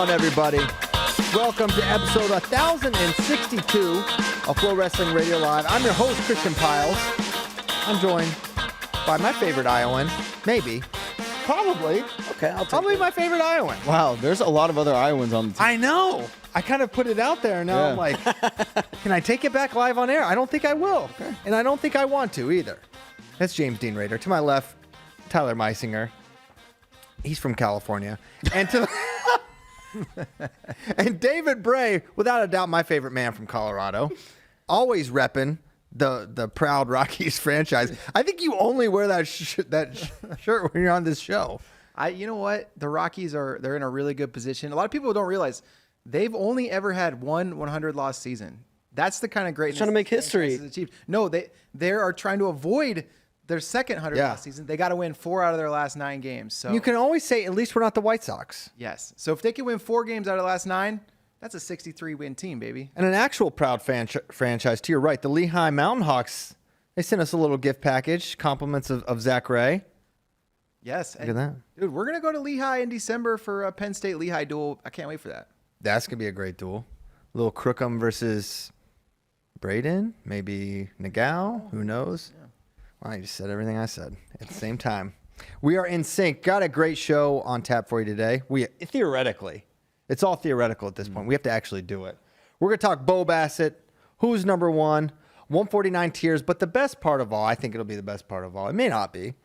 on, everybody? Welcome to episode 1062 of Flow Wrestling Radio Live. I'm your host, Christian Piles. I'm joined by my favorite Iowan. Maybe. Probably. Okay, I'll take Probably it. my favorite Iowan. Wow, there's a lot of other Iowans on the team. I know. I kind of put it out there, and now Yeah. I'm like, can I take it back live on air? I don't think I will. Okay. And I don't think I want to either. That's James Dean Rader. To my left, Tyler Meisinger. He's from California. And to and David Bray, without a doubt, my favorite man from Colorado. Always repping the proud Rockies franchise. I think you only wear that shirt when you're on this show. You know what? The Rockies they're in a really good position. A lot of people don't realize they've only ever had one 100-loss season. That's the kind of greatness. Trying to make history. Achieved. No, they are trying to avoid their second 100-loss season. They got to win 4 out of their last 9 games. So You can always say, at least we're not the White Sox. yes. So if they can win 4 games out of the last 9, that's a 63-win team, baby. And an actual proud franchise to your right, the Lehigh Mountain Hawks. They sent us a little gift package, compliments of Zach Ray. Yes. Look at that. Dude, we're going to go to Lehigh in December for a Penn State-Lehigh duel. I can't wait for that. That's going to be a great duel. A little Crookham versus Braden, maybe Nagao, who knows? Yeah. Well, I just said everything I said at the same time. We are in sync. Got a great show on tap for you today. Theoretically, it's all theoretical at this point. We have to actually do it. We're going to talk Bo Bassett, who's number one, 149 tiers, but the best part of all, I think it'll be the best part of all. It may not be.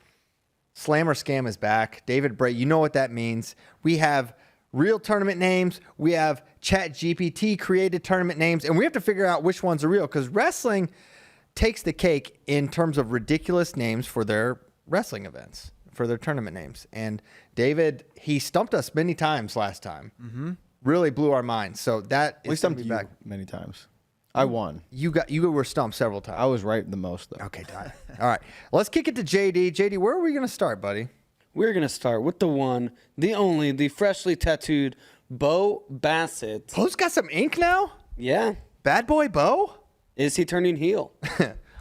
Slam or Scam is back. David Bray, you know what that means. We have real tournament names. We have ChatGPT created tournament names, and we have to figure out which ones are real because wrestling takes the cake in terms of ridiculous names for their wrestling events, for their tournament names. And David, he stumped us many times last time. Mm-hmm. Really blew our minds. So that We is stumped gonna be you back. many times. I won. You were stumped several times. I was right the most, though. Okay, Ty. All right. Let's kick it to JD. JD, where are we going to start, buddy? We're going to start with the one, the only, the freshly tattooed Bo Bassett. Bo's got some ink now? Yeah. Bad boy Bo? Is he turning heel?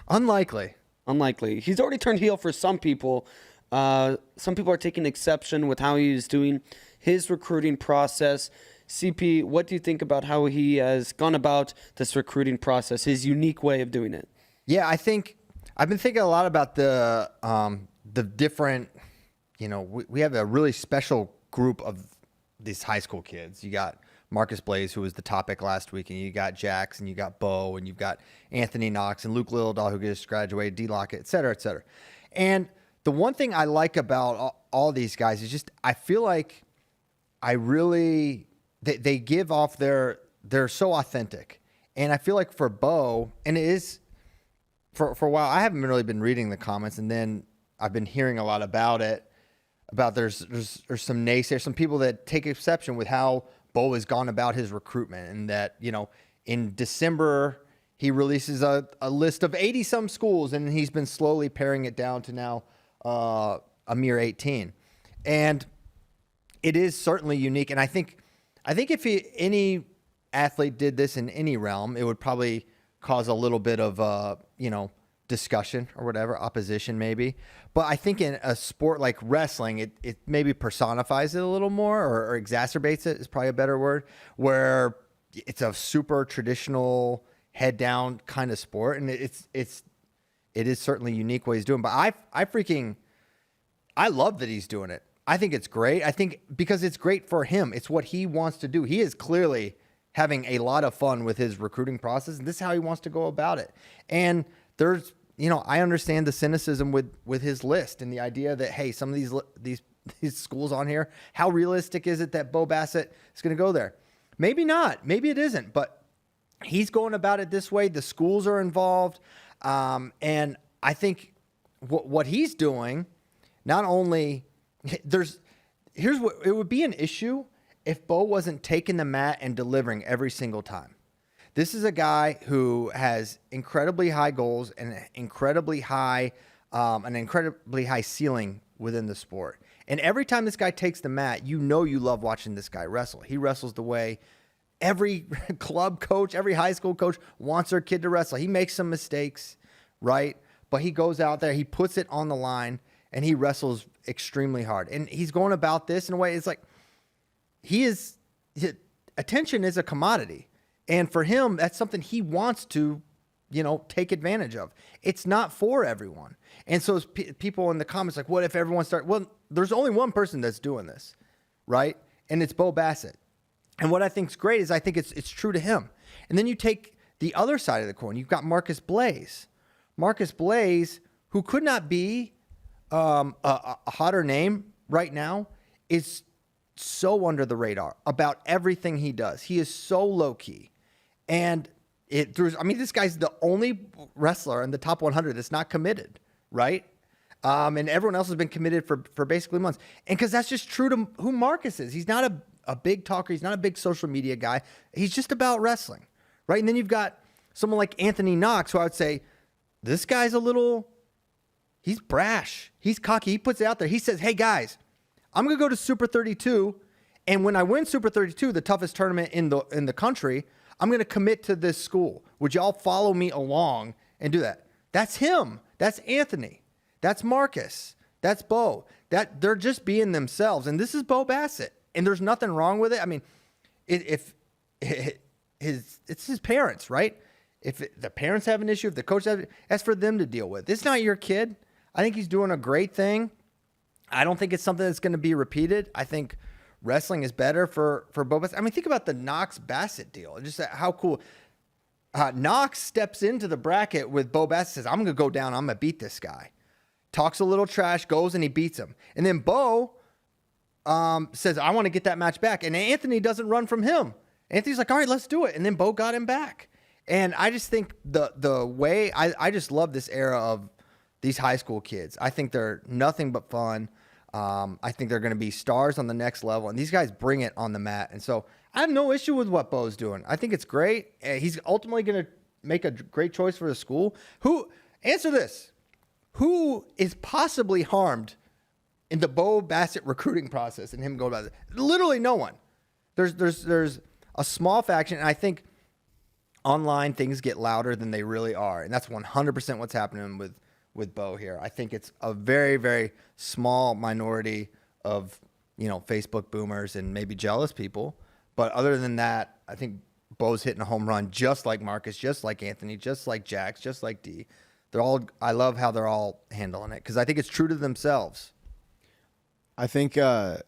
Unlikely. Unlikely. He's already turned heel for some people. Some people are taking exception with how he's doing his recruiting process. CP, what do you think about how he has gone about this recruiting process, his unique way of doing it? Yeah, I think I've been thinking a lot about the different, we have a really special group of these high school kids. You got Marcus Blaze, who was the topic last week, and you got Jax, and you got Bo, and you've got Anthony Knox, and Luke Littledahl, who just graduated, D. Lockett, et cetera, et cetera. And the one thing I like about all these guys is just I feel like they give off they're so authentic. And I feel like for Bo, and it is for a while, I haven't really been reading the comments, and then I've been hearing a lot about it, about there's some naysayers, some people that take exception with how Bo has gone about his recruitment, and that, in December he releases a list of 80-some schools, and he's been slowly paring it down to now a mere 18. And it is certainly unique, and I think if any athlete did this in any realm, it would probably cause a little bit of discussion or whatever, opposition maybe. But I think in a sport like wrestling, it maybe personifies it a little more, or exacerbates it is probably a better word, where it's a super traditional head down kind of sport, and it is certainly unique what he's doing. But I love that he's doing it. I think it's great. I think because it's great for him. It's what he wants to do. He is clearly having a lot of fun with his recruiting process, and this is how he wants to go about it. And there's, I understand the cynicism with his list and the idea that, hey, some of these schools on here, how realistic is it that Bo Bassett is going to go there? Maybe not. Maybe it isn't. But he's going about it this way. The schools are involved. And I think what he's doing, not only here's what it would be an issue if Bo wasn't taking the mat and delivering every single time. This is a guy who has incredibly high goals and an incredibly high ceiling within the sport. And every time this guy takes the mat, you love watching this guy wrestle. He wrestles the way every club coach, every high school coach wants their kid to wrestle. He makes some mistakes, right? But he goes out there, he puts it on the line, and he wrestles extremely hard. And he's going about this in a way, it's like he is attention is a commodity. And for him, that's something he wants to, take advantage of. It's not for everyone. And so people in the comments like, what if everyone started? Well, there's only one person that's doing this, right? And it's Bo Bassett. And what I think is great is I think it's true to him. And then you take the other side of the coin. You've got Marcus Blaze. Marcus Blaze, who could not be a hotter name right now, is so under the radar about everything he does. He is so low key. And this guy's the only wrestler in the top 100 that's not committed, right? And everyone else has been committed for basically months. And because that's just true to who Marcus is. He's not a big talker. He's not a big social media guy. He's just about wrestling, right? And then you've got someone like Anthony Knox, who I would say, this guy's he's brash. He's cocky. He puts it out there. He says, hey, guys, I'm going to go to Super 32. And when I win Super 32, the toughest tournament in the country, I'm going to commit to this school. Would y'all follow me along and do that? That's him. That's Anthony. That's Marcus. That's Bo. They're just being themselves. And this is Bo Bassett. And there's nothing wrong with it. I mean, it's his parents, right? If the parents have an issue, if the coach has, that's for them to deal with. It's not your kid. I think he's doing a great thing. I don't think it's something that's going to be repeated. I think wrestling is better for Bo Bassett. I mean, think about the Knox Bassett deal. Just how cool. Knox steps into the bracket with Bo Bassett, says, I'm going to go down. I'm going to beat this guy. Talks a little trash, goes and he beats him. And then Bo says, I want to get that match back. And Anthony doesn't run from him. Anthony's like, all right, let's do it. And then Bo got him back. And I just think the way, I just love this era of these high school kids. I think they're nothing but fun. I think they're going to be stars on the next level. And these guys bring it on the mat. And so I have no issue with what Bo's doing. I think it's great. He's ultimately going to make a great choice for the school. Answer this. Who is possibly harmed in the Bo Bassett recruiting process and him going about it? Literally no one. There's a small faction, and I think online things get louder than they really are, and that's 100% what's happening with Bo here. I think it's a very, very small minority of Facebook boomers and maybe jealous people, but other than that, I think Bo's hitting a home run, just like Marcus, just like Anthony, just like Jax, just like D. I love how they're all handling it because I think it's true to themselves. I think I've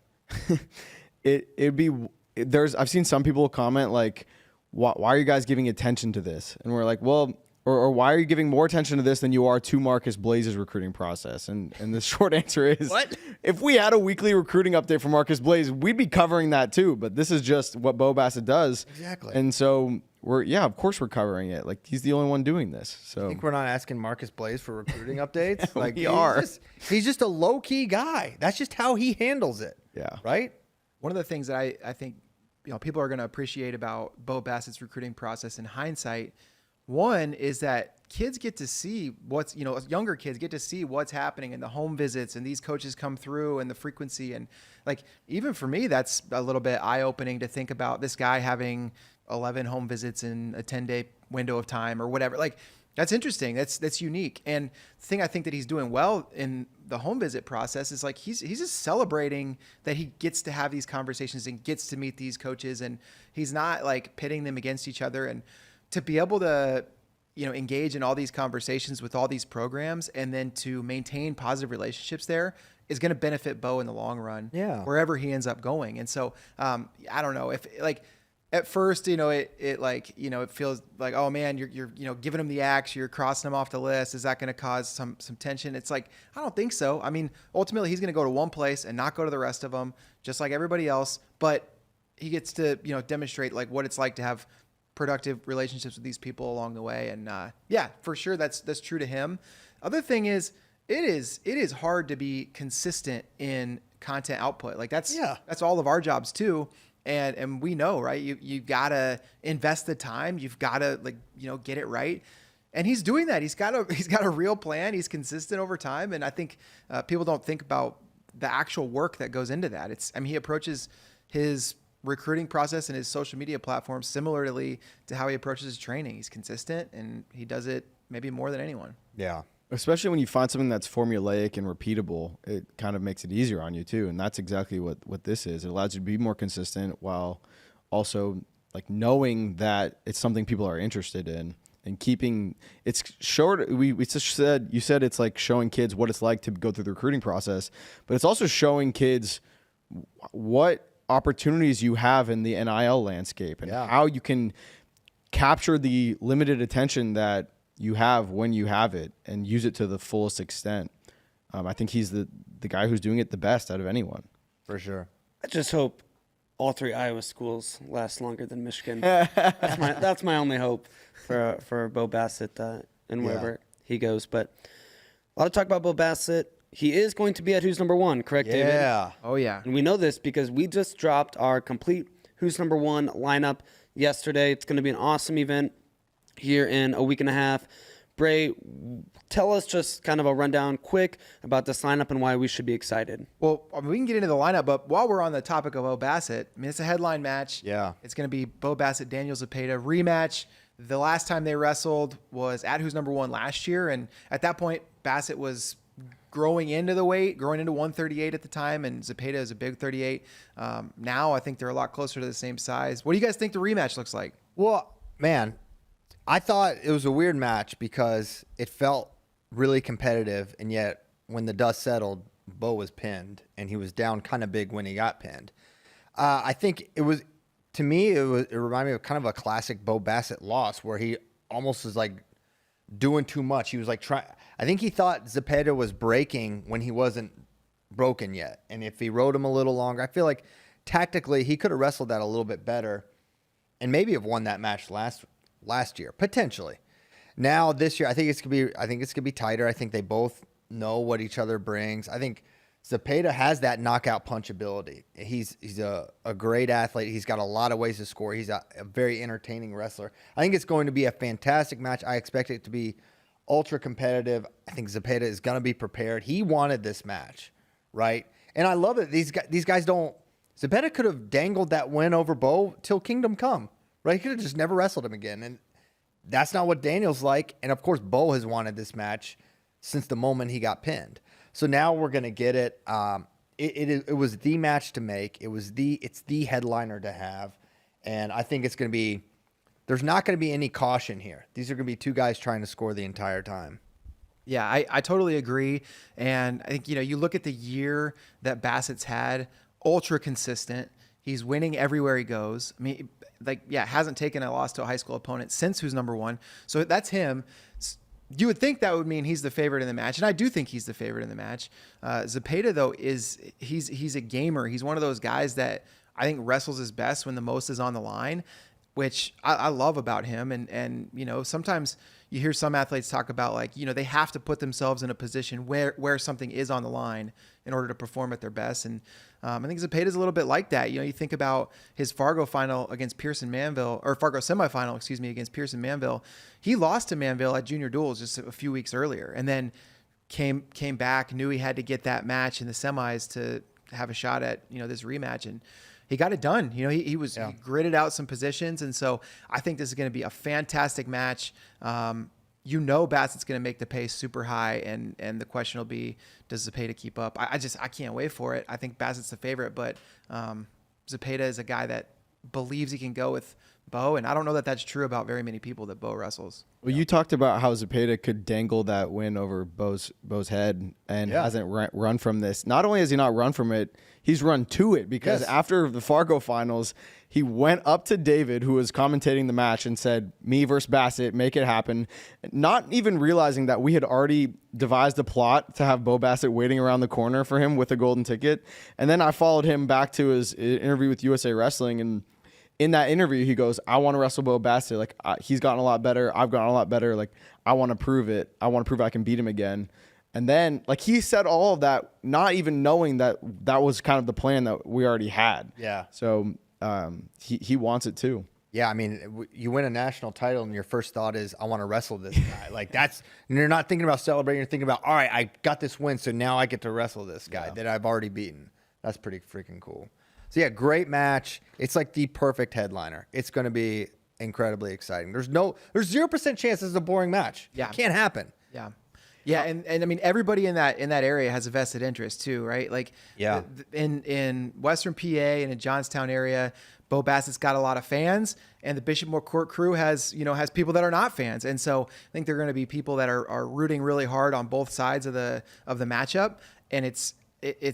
seen some people comment like, why are you guys giving attention to this? And we're like, well, or why are you giving more attention to this than you are to Marcus Blaze's recruiting process? And the short answer is, what? If we had a weekly recruiting update for Marcus Blaze, we'd be covering that too. But this is just what Bo Bassett does. Exactly. And so of course we're covering it. Like, he's the only one doing this. So I think we're not asking Marcus Blaze for recruiting updates. Like we are. He's just a low key guy. That's just how he handles it. Yeah. Right. One of the things that I think people are going to appreciate about Bo Bassett's recruiting process in hindsight, one is that kids get to see younger kids get to see what's happening in the home visits, and these coaches come through and the frequency. And like, even for me, that's a little bit eye-opening to think about this guy having 11 home visits in a 10-day window of time or whatever. Like, that's interesting. That's unique. And the thing I think that he's doing well in the home visit process is like, he's just celebrating that he gets to have these conversations and gets to meet these coaches, and he's not like pitting them against each other. And to be able to, engage in all these conversations with all these programs and then to maintain positive relationships there is going to benefit Bo in the long run, wherever he ends up going. And so, I don't know if at first, it feels like, oh man, you're giving him the axe, you're crossing him off the list. Is that going to cause some tension? It's like, I don't think so. I mean, ultimately he's going to go to one place and not go to the rest of them, just like everybody else. But he gets to, demonstrate like what it's like to have productive relationships with these people along the way. And for sure, that's true to him. Other thing is, it is hard to be consistent in content output. Like that's all of our jobs too. And we know, right? You gotta invest the time. You've gotta get it right. And he's doing that. He's got a real plan. He's consistent over time. And I think people don't think about the actual work that goes into that. He approaches his recruiting process and his social media platforms similarly to how he approaches his training. He's consistent and he does it maybe more than anyone. Yeah. Especially when you find something that's formulaic and repeatable, it kind of makes it easier on you too. And that's exactly what this is. It allows you to be more consistent while also like knowing that it's something people are interested in and keeping it's short. We just said, you said it's like showing kids what it's like to go through the recruiting process, but it's also showing kids what opportunities you have in the NIL landscape and how you can capture the limited attention that you have when you have it and use it to the fullest extent. I think he's the guy who's doing it the best out of anyone. For sure. I just hope all 3 Iowa schools last longer than Michigan. That's my only hope for Bo Bassett and wherever he goes. But a lot of talk about Bo Bassett. He is going to be at Who's Number One, correct, David? Yeah. Oh, yeah. And we know this because we just dropped our complete Who's Number One lineup yesterday. It's going to be an awesome event here in a week and a half. Bray, tell us just kind of a rundown quick about this lineup and why we should be excited. Well, I mean, we can get into the lineup, but while we're on the topic of Bo Bassett, I mean, it's a headline match. Yeah. It's going to be Bo Bassett, Daniel Zepeda rematch. The last time they wrestled was at Who's Number One last year. And at that point, Bassett was growing into the weight, growing into 138 at the time, and Zepeda is a big 38. Now I think they're a lot closer to the same size. What do you guys think the rematch looks like? Well, man, I thought it was a weird match because it felt really competitive, and yet when the dust settled, Bo was pinned, and he was down kind of big when he got pinned. I think it was, to me, it reminded me of kind of a classic Bo Bassett loss where he almost was like doing too much. He was like I think he thought Zepeda was breaking when he wasn't broken yet, and if he rode him a little longer, I feel like tactically he could have wrestled that a little bit better, and maybe have won that match last year, potentially. Now this year, I think it's gonna be tighter. I think they both know what each other brings. I think Zepeda has that knockout punch ability. He's a great athlete. He's got a lot of ways to score. He's a very entertaining wrestler. I think it's going to be a fantastic match. I expect it to be ultra competitive. I think Zepeda is gonna be prepared. He wanted this match, right? And I love it. These guys don't. Zepeda could have dangled that win over Bo till Kingdom Come. Right? He could have just never wrestled him again. And that's not what Daniel's like. And, of course, Bo has wanted this match since the moment he got pinned. So now we're going to get it. It was the match to make. It's the headliner to have. And I think it's going to be – there's not going to be any caution here. These are going to be 2 guys trying to score the entire time. Yeah, I totally agree. And I think, you look at the year that Bassett's had, ultra consistent. He's winning everywhere he goes. I mean, hasn't taken a loss to a high school opponent since Who's Number One. So that's him. You would think that would mean he's the favorite in the match, and I do think he's the favorite in the match. Zepeda, though, he's a gamer. He's one of those guys that I think wrestles his best when the most is on the line, which I love about him. And sometimes you hear some athletes talk about they have to put themselves in a position where something is on the line in order to perform at their best. And I think Zepeda's a little bit like that. You think about his Fargo final against Pearson Manville, or Fargo semifinal, against Pearson Manville. He lost to Manville at junior duels just a few weeks earlier, and then came back, knew he had to get that match in the semis to have a shot at this rematch, and he got it done. He gritted out some positions, and so I think this is going to be a fantastic match. Bassett's going to make the pace super high, and the question will be, does Zepeda keep up? I can't wait for it. I think Bassett's the favorite, but Zepeda is a guy that believes he can go with Bo, and I don't know that that's true about very many people that Bo wrestles. Well, you talked about how Zepeda could dangle that win over Bo's head and hasn't run from this. Not only has he not run from it, he's run to it, because after the Fargo finals, he went up to David, who was commentating the match, and said, "Me versus Bassett, make it happen." Not even realizing that we had already devised a plot to have Bo Bassett waiting around the corner for him with a golden ticket. And then I followed him back to his interview with USA Wrestling, and in that interview, he goes, "I want to wrestle Bo Bassett. He's gotten a lot better. I've gotten a lot better. I want to prove it. I want to prove I can beat him again." And then, he said all of that, not even knowing that was kind of the plan that we already had. Yeah. So he wants it too. Yeah, I mean, you win a national title, and your first thought is, "I want to wrestle this guy." And you're not thinking about celebrating. You're thinking about, "All right, I got this win, so now I get to wrestle this guy that I've already beaten." That's pretty freaking cool. So yeah, great match. It's like the perfect headliner. It's going to be incredibly exciting. There's 0% chance this is a boring match. Yeah. It can't happen. Yeah. Yeah, and I mean, everybody in that area has a vested interest too, right? In Western PA and in Johnstown area, Bo Bassett's got a lot of fans, and the Bishop McCourt crew has people that are not fans. And so I think they're going to be people that are rooting really hard on both sides of the matchup. And it's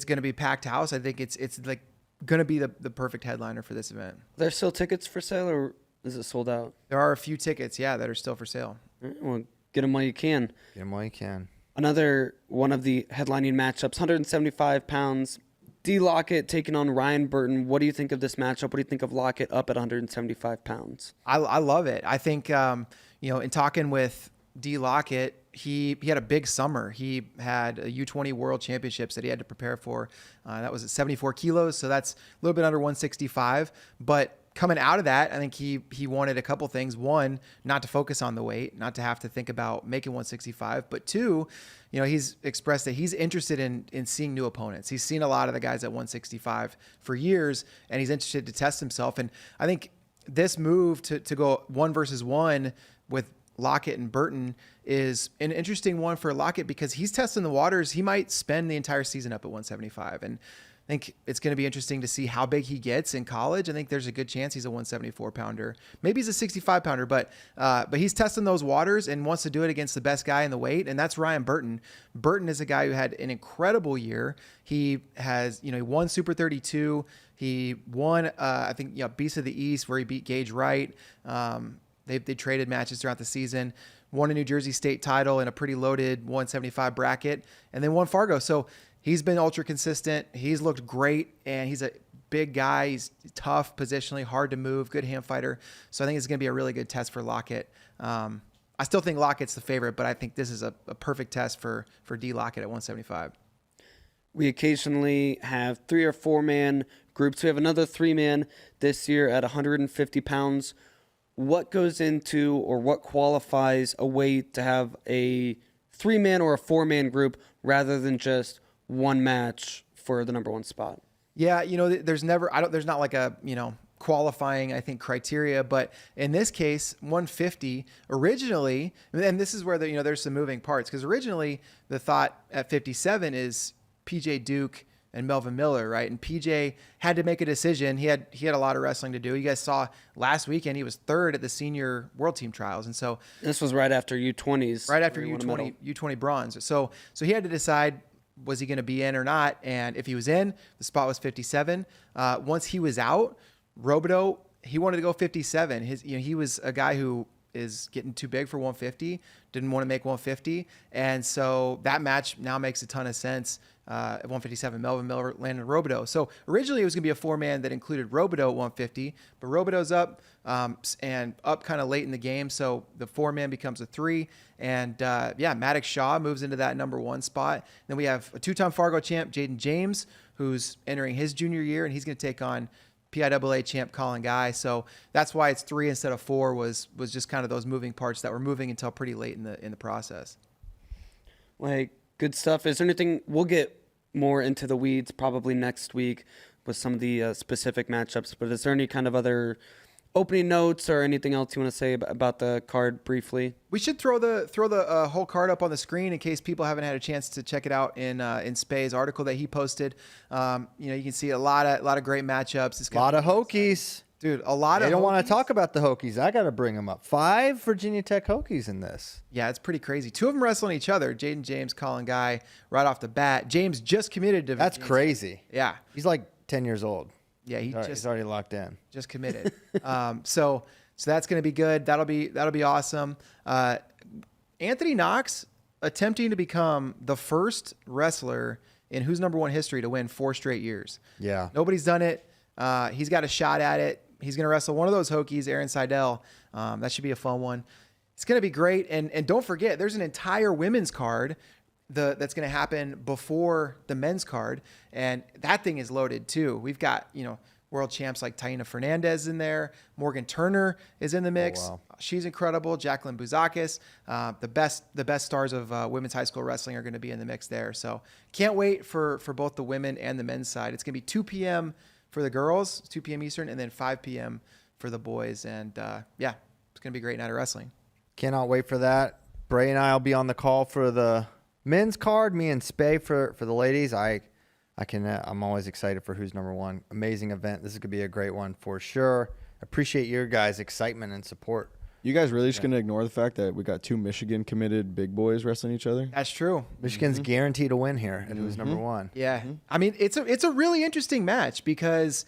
going to be packed house. I think it's like going to be the perfect headliner for this event. There's still tickets for sale, or is it sold out? There are a few tickets, that are still for sale. Well, get them while you can. Get them while you can. Another one of the headlining matchups, 175 pounds. D. Lockett taking on Ryan Burton. What do you think of this matchup? What do you think of Lockett up at 175 pounds? I love it. I think, in talking with D. Lockett, he had a big summer. He had a U20 World Championships that he had to prepare for. That was at 74 kilos, so that's a little bit under 165. But coming out of that, I think he wanted a couple things. One, not to focus on the weight, not to have to think about making 165. But two, he's expressed that he's interested in seeing new opponents. He's seen a lot of the guys at 165 for years, and he's interested to test himself. And I think this move to go 1-versus-1 with Lockett and Burton is an interesting one for Lockett because he's testing the waters. He might spend the entire season up at 175. And I think it's going to be interesting to see how big he gets in college. I think there's a good chance he's a 174 pounder. Maybe he's a 65 pounder, but he's testing those waters and wants to do it against the best guy in the weight. And that's Ryan Burton. Burton is a guy who had an incredible year. He has, he won Super 32. He won, I think, Beast of the East where he beat Gage Wright. They traded matches throughout the season, won a New Jersey state title in a pretty loaded 175 bracket, and then won Fargo. So he's been ultra consistent. He's looked great, and he's a big guy. He's tough positionally, hard to move, good hand fighter. So I think it's going to be a really good test for Lockett. I still think Lockett's the favorite, but I think this is a perfect test for D. Lockett at 175. We occasionally have 3 or 4 man groups. We have another 3-man this year at 150 pounds. What goes into or what qualifies a way to have a 3-man or a 4-man group rather than just one match for the number 1 spot? Yeah, there's not like a, qualifying, I think, criteria, but in this case, 150 originally, and this is where there's some moving parts, because originally the thought at 57 is PJ Duke and Melvin Miller, right? And PJ had to make a decision. He had a lot of wrestling to do. You guys saw last weekend he was 3rd at the senior world team trials, and so this was right after U20s. Right after U20 bronze. So he had to decide, was he going to be in or not? And if he was in, the spot was 57. Once he was out, Robideau, he wanted to go 57. He was a guy who is getting too big for 150, didn't want to make 150. And so that match now makes a ton of sense. At 157, Melvin Miller, Landon Robideau. So originally it was going to be a 4-man that included Robideau at 150, but Robideau's up and up kind of late in the game. So the 4-man becomes a 3. And Maddox Shaw moves into that number 1 spot. Then we have a 2-time Fargo champ, Jaden James, who's entering his junior year, and he's going to take on PIAA champ Colin Guy. So that's why it's 3 instead of 4 was just kind of those moving parts that were moving until pretty late in the process. Like, good stuff. Is there anything, we'll get more into the weeds probably next week with some of the specific matchups, but is there any kind of other opening notes or anything else you want to say about the card briefly? We should throw the whole card up on the screen in case people haven't had a chance to check it out in Spay's article that he posted. You can see a lot of great matchups. It's a lot of Hokies. Dude, a lot of They don't want to talk about the Hokies. I got to bring them up. 5 Virginia Tech Hokies in this. Yeah, it's pretty crazy. 2 of them wrestling each other. Jaden James, Colin Guy, right off the bat. James just committed to That's crazy. Yeah. He's like 10 years old. Yeah, he's already locked in. Just committed. So that's going to be good. That'll be awesome. Anthony Knox attempting to become the first wrestler in Who's Number One history to win 4 straight years. Yeah. Nobody's done it. He's got a shot at it. He's going to wrestle one of those Hokies, Aaron Seidel. That should be a fun one. It's going to be great. And don't forget, there's an entire women's card that's going to happen before the men's card. And that thing is loaded too. We've got, world champs like Taina Fernandez in there. Morgan Turner is in the mix. Oh, wow. She's incredible. Jacqueline Bouzakis. The best stars of women's high school wrestling are going to be in the mix there. So can't wait for both the women and the men's side. It's going to be 2 p.m. for the girls, 2 p.m. Eastern, and then 5 p.m. for the boys. And it's going to be a great night of wrestling. Cannot wait for that. Bray and I will be on the call for the men's card. Me and Spay for the ladies. I I'm always excited for who's number one. Amazing event. This is gonna be a great one for sure. Appreciate your guys' excitement and support. You guys really just going to ignore the fact that we got 2 Michigan committed big boys wrestling each other? That's true. Michigan's guaranteed to win here at who's number one. Yeah. I mean, it's a really interesting match because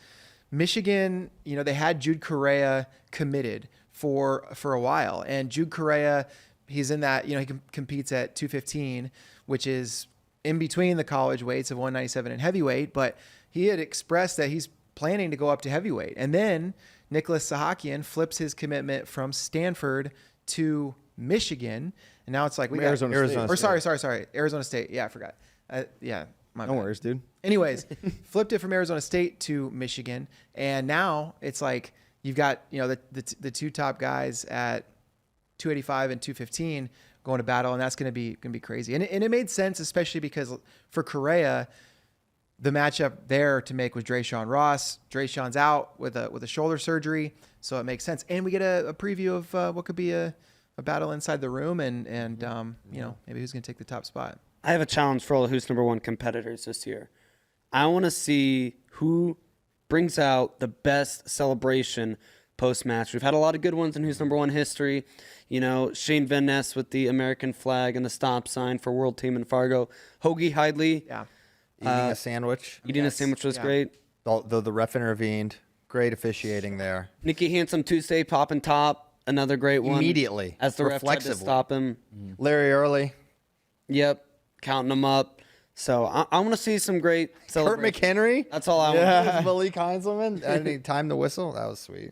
Michigan, they had Jude Correa committed for a while, and Jude Correa, he's in that, he competes at 215, which is in between the college weights of 197 and heavyweight, but he had expressed that he's planning to go up to heavyweight. And then Nicholas Sahakian flips his commitment from Stanford to Michigan, and now it's like Arizona State. Or sorry, Arizona State. Yeah, I forgot. No worries, dude. Anyways, flipped it from Arizona State to Michigan, and now it's like you've got the 2 top guys at 285 and 215 going to battle, and that's gonna be crazy. And it made sense, especially because for Correa, the matchup there to make was Drayshawn Ross. Drayshawn's out with a shoulder surgery, so it makes sense. And we get a preview of what could be a battle inside the room, and maybe who's going to take the top spot. I have a challenge for all who's number one competitors this year. I want to see who brings out the best celebration post-match. We've had a lot of good ones in who's number one history. Shane Van Ness with the American flag and the stop sign for World Team in Fargo. Hoagie Heidley. Yeah. Eating a sandwich. Eating a sandwich was great. Though the ref intervened. Great officiating there. Nikki Handsome Tuesday, popping top. Another great one. Immediately. As the ref tried to stop him. Larry Early. Yep. Counting them up. So I want to see some great Kurt celebrations. McHenry. That's all I want. Yeah. Malik Heinzelman. Any time to whistle. That was sweet.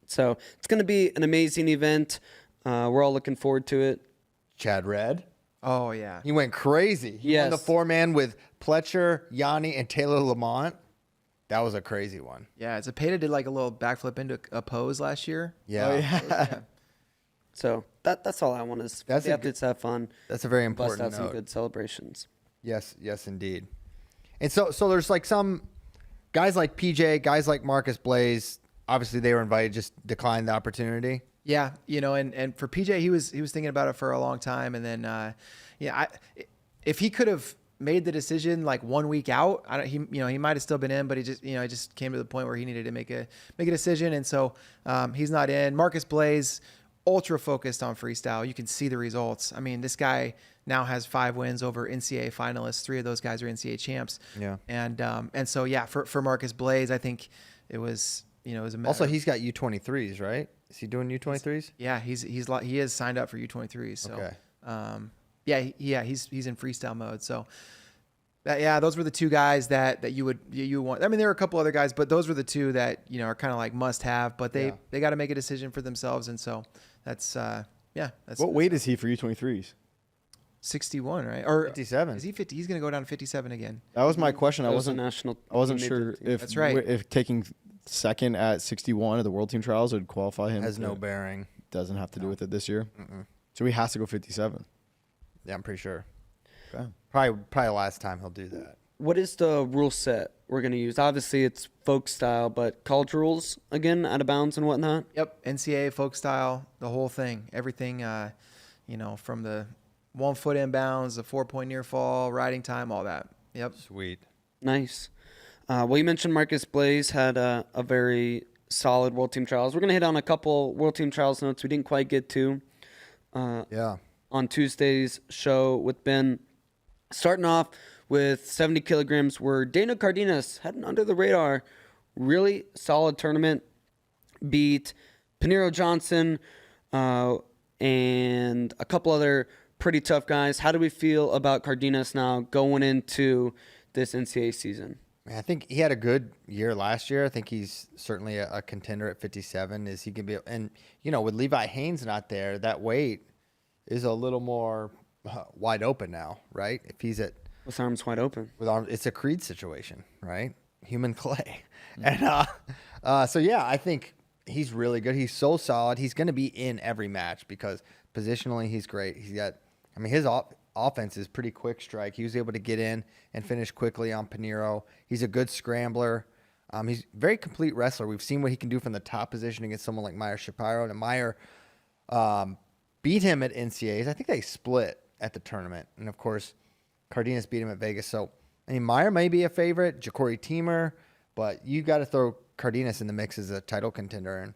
So it's going to be an amazing event. We're all looking forward to it. Chad Red. Oh, yeah. He went crazy. He won the 4-man with Pletcher, Yanni, and Taylor Lamont. That was a crazy one. Yeah, Zepeda did like a little backflip into a pose last year. Yeah. Oh, yeah. So that's all I want is the athletes have fun. That's a very Bust important out some note. good celebrations. Yes, indeed. And so there's like some guys like PJ, guys like Marcus Blaze. Obviously, they were invited, just declined the opportunity. Yeah, and for PJ, he was thinking about it for a long time, and then if he could have made the decision like 1 week out, he might have still been in, but he just came to the point where he needed to make a decision, and so he's not in. Marcus Blaze, ultra focused on freestyle. You can see the results. I mean, this guy now has 5 wins over NCAA finalists. 3 of those guys are NCAA champs. Yeah, and so for Marcus Blaze, I think it was it was a matter. Also, he's got U23s, right? Is he doing U23s? Yeah, he is signed up for U23s. So, okay. He's in freestyle mode. So, those were the 2 guys that you want. I mean, there were a couple other guys, but those were the 2 that are kind of like must have. But they got to make a decision for themselves, and so that's What weight is he for U23s? 61, right? Or 57. Is he 50? He's going to go down to 57 again. That was my question. I wasn't He sure if That's right. if taking second at 61 at the World Team Trials would qualify him. Has no bearing. Doesn't have to do with it this year. So he has to go 57. Yeah, I'm pretty sure. Okay. Probably last time he'll do that. What is the rule set we're going to use? Obviously, it's folk style, but college rules, again, out of bounds and whatnot? Yep, NCAA, folk style, the whole thing. Everything, from the 1 foot inbounds, the 4-point near fall, riding time, all that. Yep. Sweet. Nice. Well, you mentioned Marcus Blaze had a very solid World Team Trials. We're going to hit on a couple World Team Trials notes we didn't quite get to on Tuesday's show with Ben. Starting off with 70 kilograms, where Daniel Cardenas had an under-the-radar, really solid tournament. Beat Pinheiro Johnson and a couple other pretty tough guys. How do we feel about Cardenas now going into this NCAA season? I think he had a good year last year. I think he's certainly a contender at 57. Is he can be? And with Levi Haynes not there, that weight is a little more wide open now, right? If he's at with arms wide open, it's a Creed situation, right? Human clay, and so I think he's really good. He's so solid. He's going to be in every match because positionally he's great. He's got, his offense is pretty quick strike. He was able to get in and finish quickly on Pinheiro. He's a good scrambler. He's a very complete wrestler. We've seen what he can do from the top position against someone like Meyer Shapiro. And Meyer beat him at NCAAs. I think they split at the tournament. And, of course, Cardenas beat him at Vegas. So I mean, Meyer may be a favorite, Ja'Cory Teamer, but you got to throw Cardenas in the mix as a title contender. And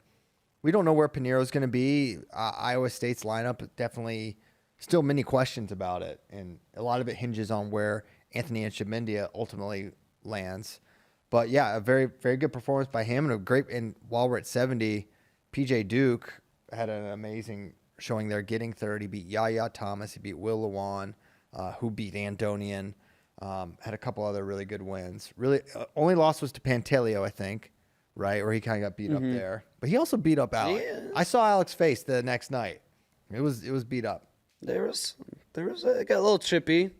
we don't know where Pinero's going to be. Iowa State's lineup, definitely still many questions about it. And a lot of it hinges on where Anthony Echemendia ultimately lands. But yeah, a very, very good performance by him. And while we're at 70, PJ Duke had an amazing showing there, getting third. He beat Yaya Thomas. He beat Will Lewan, who beat Antonian. Had a couple other really good wins. Really, only loss was to Pantaleo, I think, right? Or he kind of got beat up there. But he also beat up Alex. Yeah. I saw Alex's face the next night. It was beat up. It got a little chippy.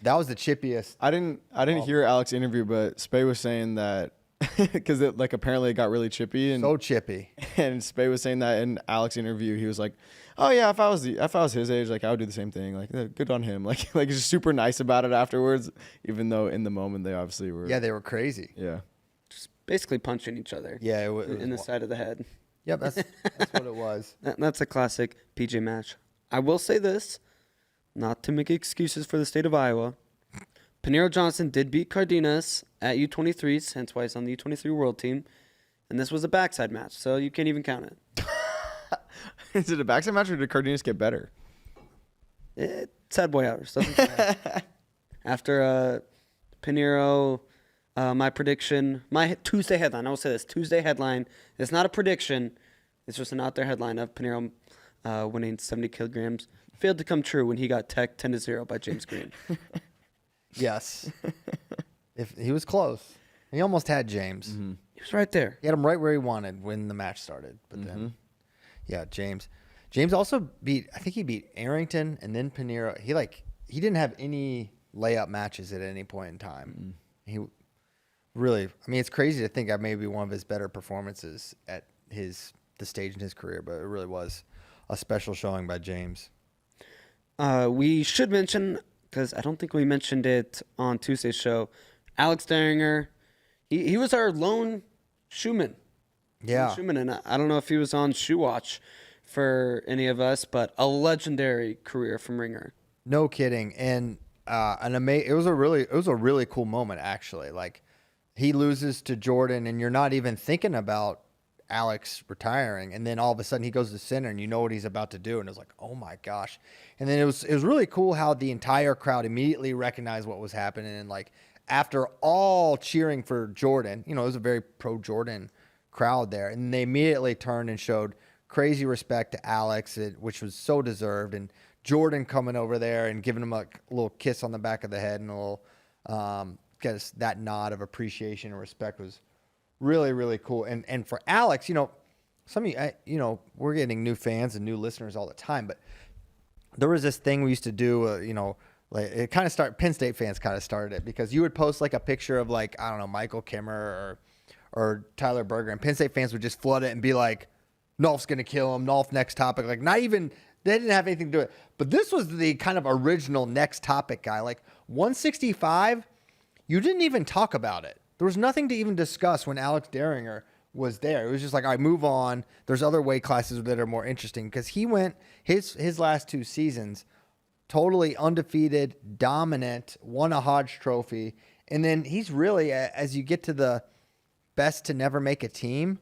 That was the chippiest. I didn't hear Alex's interview, but Spay was saying that because apparently it got really chippy and So chippy. and Spay was saying that in Alex's interview, he was like, "Oh yeah, if I was his age, like I would do the same thing. Like good on him. Like he's just super nice about it afterwards, even though in the moment they obviously were. Yeah, they were crazy. Yeah. Just basically punching each other. Yeah, it was in the side of the head. Yep, that's what it was. That's a classic PJ match. I will say this, not to make excuses for the state of Iowa. Pinheiro Johnson did beat Cardenas at U23s, hence why he's on the U23 World Team. And this was a backside match, so you can't even count it. Is it a backside match or did Cardenas get better? Sad boy hours. Doesn't matter. After Pinheiro, my prediction, my Tuesday headline, I will say this, Tuesday headline, it's not a prediction, it's just an out there headline of Pinheiro winning 70 kilograms. Failed to come true when he got tech 10-0 by James Green. Yes. If he was close. He almost had James. Mm-hmm. He was right there. He had him right where he wanted when the match started. But then, yeah, James. James also beat Arrington and then Pinheiro. He didn't have any layup matches at any point in time. He really, I mean, it's crazy to think that may be one of his better performances at the stage in his career, but it really was a special showing by James. We should mention, because I don't think we mentioned it on Tuesday's show, Alex Deringer. He was our lone shoeman. Yeah. Shoeman, and I don't know if he was on Shoe Watch for any of us, but a legendary career from Ringer. No kidding. And it was a really cool moment, actually. Like, he loses to Jordan and you're not even thinking about Alex retiring, and then all of a sudden he goes to center and you know what he's about to do, and it's like, oh my gosh. And then it was really cool how the entire crowd immediately recognized what was happening, and like after all cheering for Jordan, it was a very pro Jordan crowd there, and they immediately turned and showed crazy respect to Alex, which was so deserved. And Jordan coming over there and giving him a little kiss on the back of the head and a little that nod of appreciation and respect was really, really cool. And for Alex, some of you, we're getting new fans and new listeners all the time, but there was this thing we used to do, like it kind of Penn State fans kind of started it, because you would post like a picture of like, I don't know, Michael Kimmer or Tyler Berger, and Penn State fans would just flood it and be like, Nolf's going to kill him. Nolf next topic. Like not even, they didn't have anything to do with it. But this was the kind of original next topic guy. Like 165, you didn't even talk about it. There was nothing to even discuss when Alex Deringer was there. It was just like, all right, move on. There's other weight classes that are more interesting, because he went his last two seasons totally undefeated, dominant, won a Hodge Trophy. And then he's really, as you get to the best to never make a team,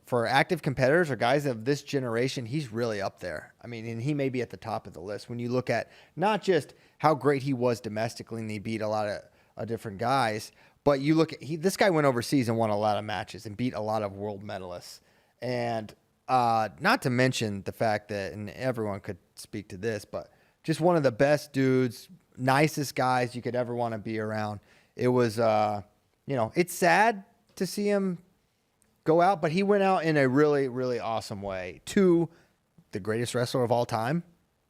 for active competitors or guys of this generation, he's really up there. I mean, and he may be at the top of the list when you look at not just how great he was domestically and he beat a lot of different guys, but you look at this guy went overseas and won a lot of matches and beat a lot of world medalists. And not to mention the fact that, and everyone could speak to this, but just one of the best dudes, nicest guys you could ever want to be around. It was, it's sad to see him go out, but he went out in a really, really awesome way to the greatest wrestler of all time.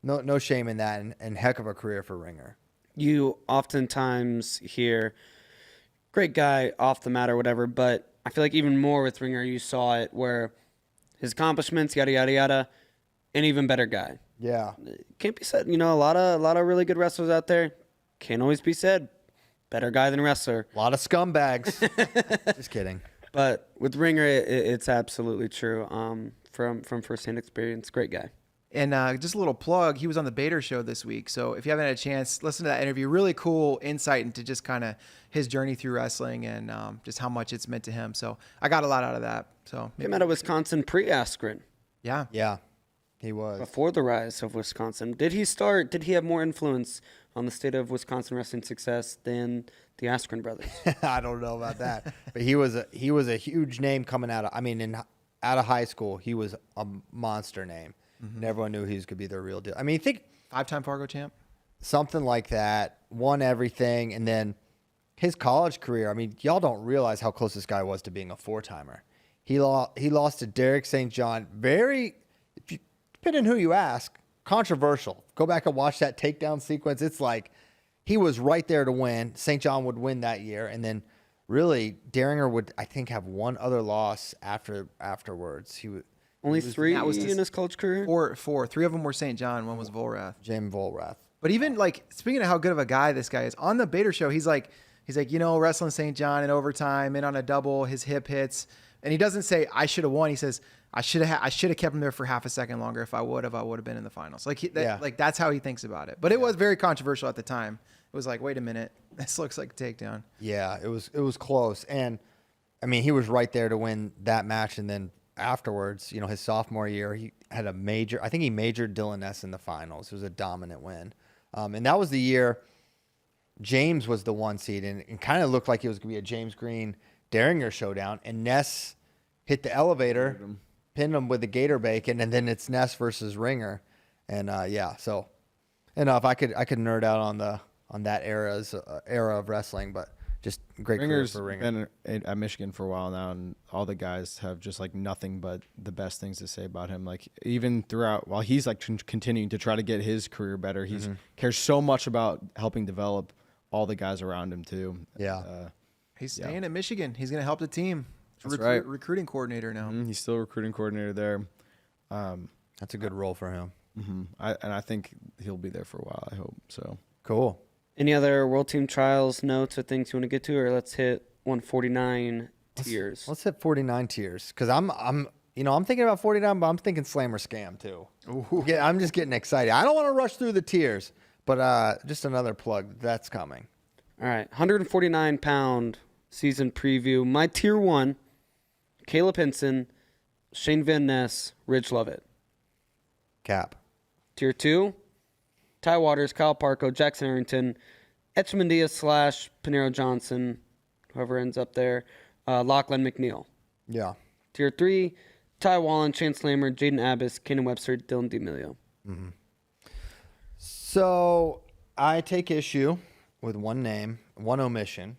No shame in that, and heck of a career for Ringer. You oftentimes hear, great guy off the mat or whatever, but I feel like even more with Ringer, you saw it where his accomplishments, yada, yada, yada, an even better guy. Yeah. Can't be said, a lot of really good wrestlers out there. Can't always be said, better guy than wrestler. A lot of scumbags. Just kidding. But with Ringer, it's absolutely true. From firsthand experience, great guy. And just a little plug, he was on the Bader show this week. So if you haven't had a chance, listen to that interview. Really cool insight into just kind of his journey through wrestling and just how much it's meant to him. So I got a lot out of that. So Came out of Wisconsin pre-Askren. yeah. Yeah, he was. Before the rise of Wisconsin. Did he have more influence on the state of Wisconsin wrestling success than the Askren brothers? I don't know about that, but he was a huge name coming out of. I mean, out of high school, he was a monster name. And everyone knew he was going to be the real deal. I mean, think 5-time Fargo champ. something like that, won everything, and then his college career. I mean, y'all don't realize how close this guy was to being a 4-timer. He lost to Derek St. John. Very, depending on who you ask, controversial. Go back and watch that takedown sequence. It's like he was right there to win. St. John would win that year, and then really Deringer would, I think, have one other loss afterwards. He would. Only 3 that was in his college career? Four. 3 of them were St. John. One was Volrath. Jim Volrath. But even like speaking of how good of a guy this guy is, on the Bader show, he's like, wrestling St. John in overtime, in on a double, his hip hits, and he doesn't say I should have won. He says I should have kept him there for half a second longer. If I would have been in the finals. Like that's how he thinks about it. But it was very controversial at the time. It was like, wait a minute, this looks like a takedown. Yeah, it was close, and I mean he was right there to win that match, and then afterwards, his sophomore year, he had he majored Dylan Ness in the finals. It was a dominant win. And that was the year James was the 1 seed, and it kind of looked like it was going to be a James Green Deringer showdown. And Ness hit the elevator, pinned him with the gator bacon, and then it's Ness versus Ringer. And so if I could nerd out on that era of wrestling, but just great career Ringer's for Ringer. been at Michigan for a while now, and all the guys have just like nothing but the best things to say about him. Like even throughout, while he's like continuing to try to get his career better, he cares so much about helping develop all the guys around him too. Yeah. He's staying at Michigan. He's going to help the team. That's right. Recruiting coordinator now. He's still recruiting coordinator there. That's a good role for him. I think he'll be there for a while. I hope so. Cool. Any other World Team Trials notes or things you want to get to, or let's hit 149 tiers? Let's hit 49 tiers, because I'm thinking about 49, but I'm thinking Slam or Scam too. Yeah, I'm just getting excited. I don't want to rush through the tiers, but just another plug that's coming. All right, 149-pound season preview. My tier 1, Caleb Hinson, Shane Van Ness, Ridge Lovett. Cap. Tier 2, Ty Waters, Kyle Parko, Jackson Arrington, Etchemandia / Panero Johnson, whoever ends up there, Lachlan McNeil. Yeah. Tier 3, Ty Wallen, Chance Lammer, Jaden Abbas, Kanan Webster, Dylan D'Amelio. So I take issue with one name, one omission.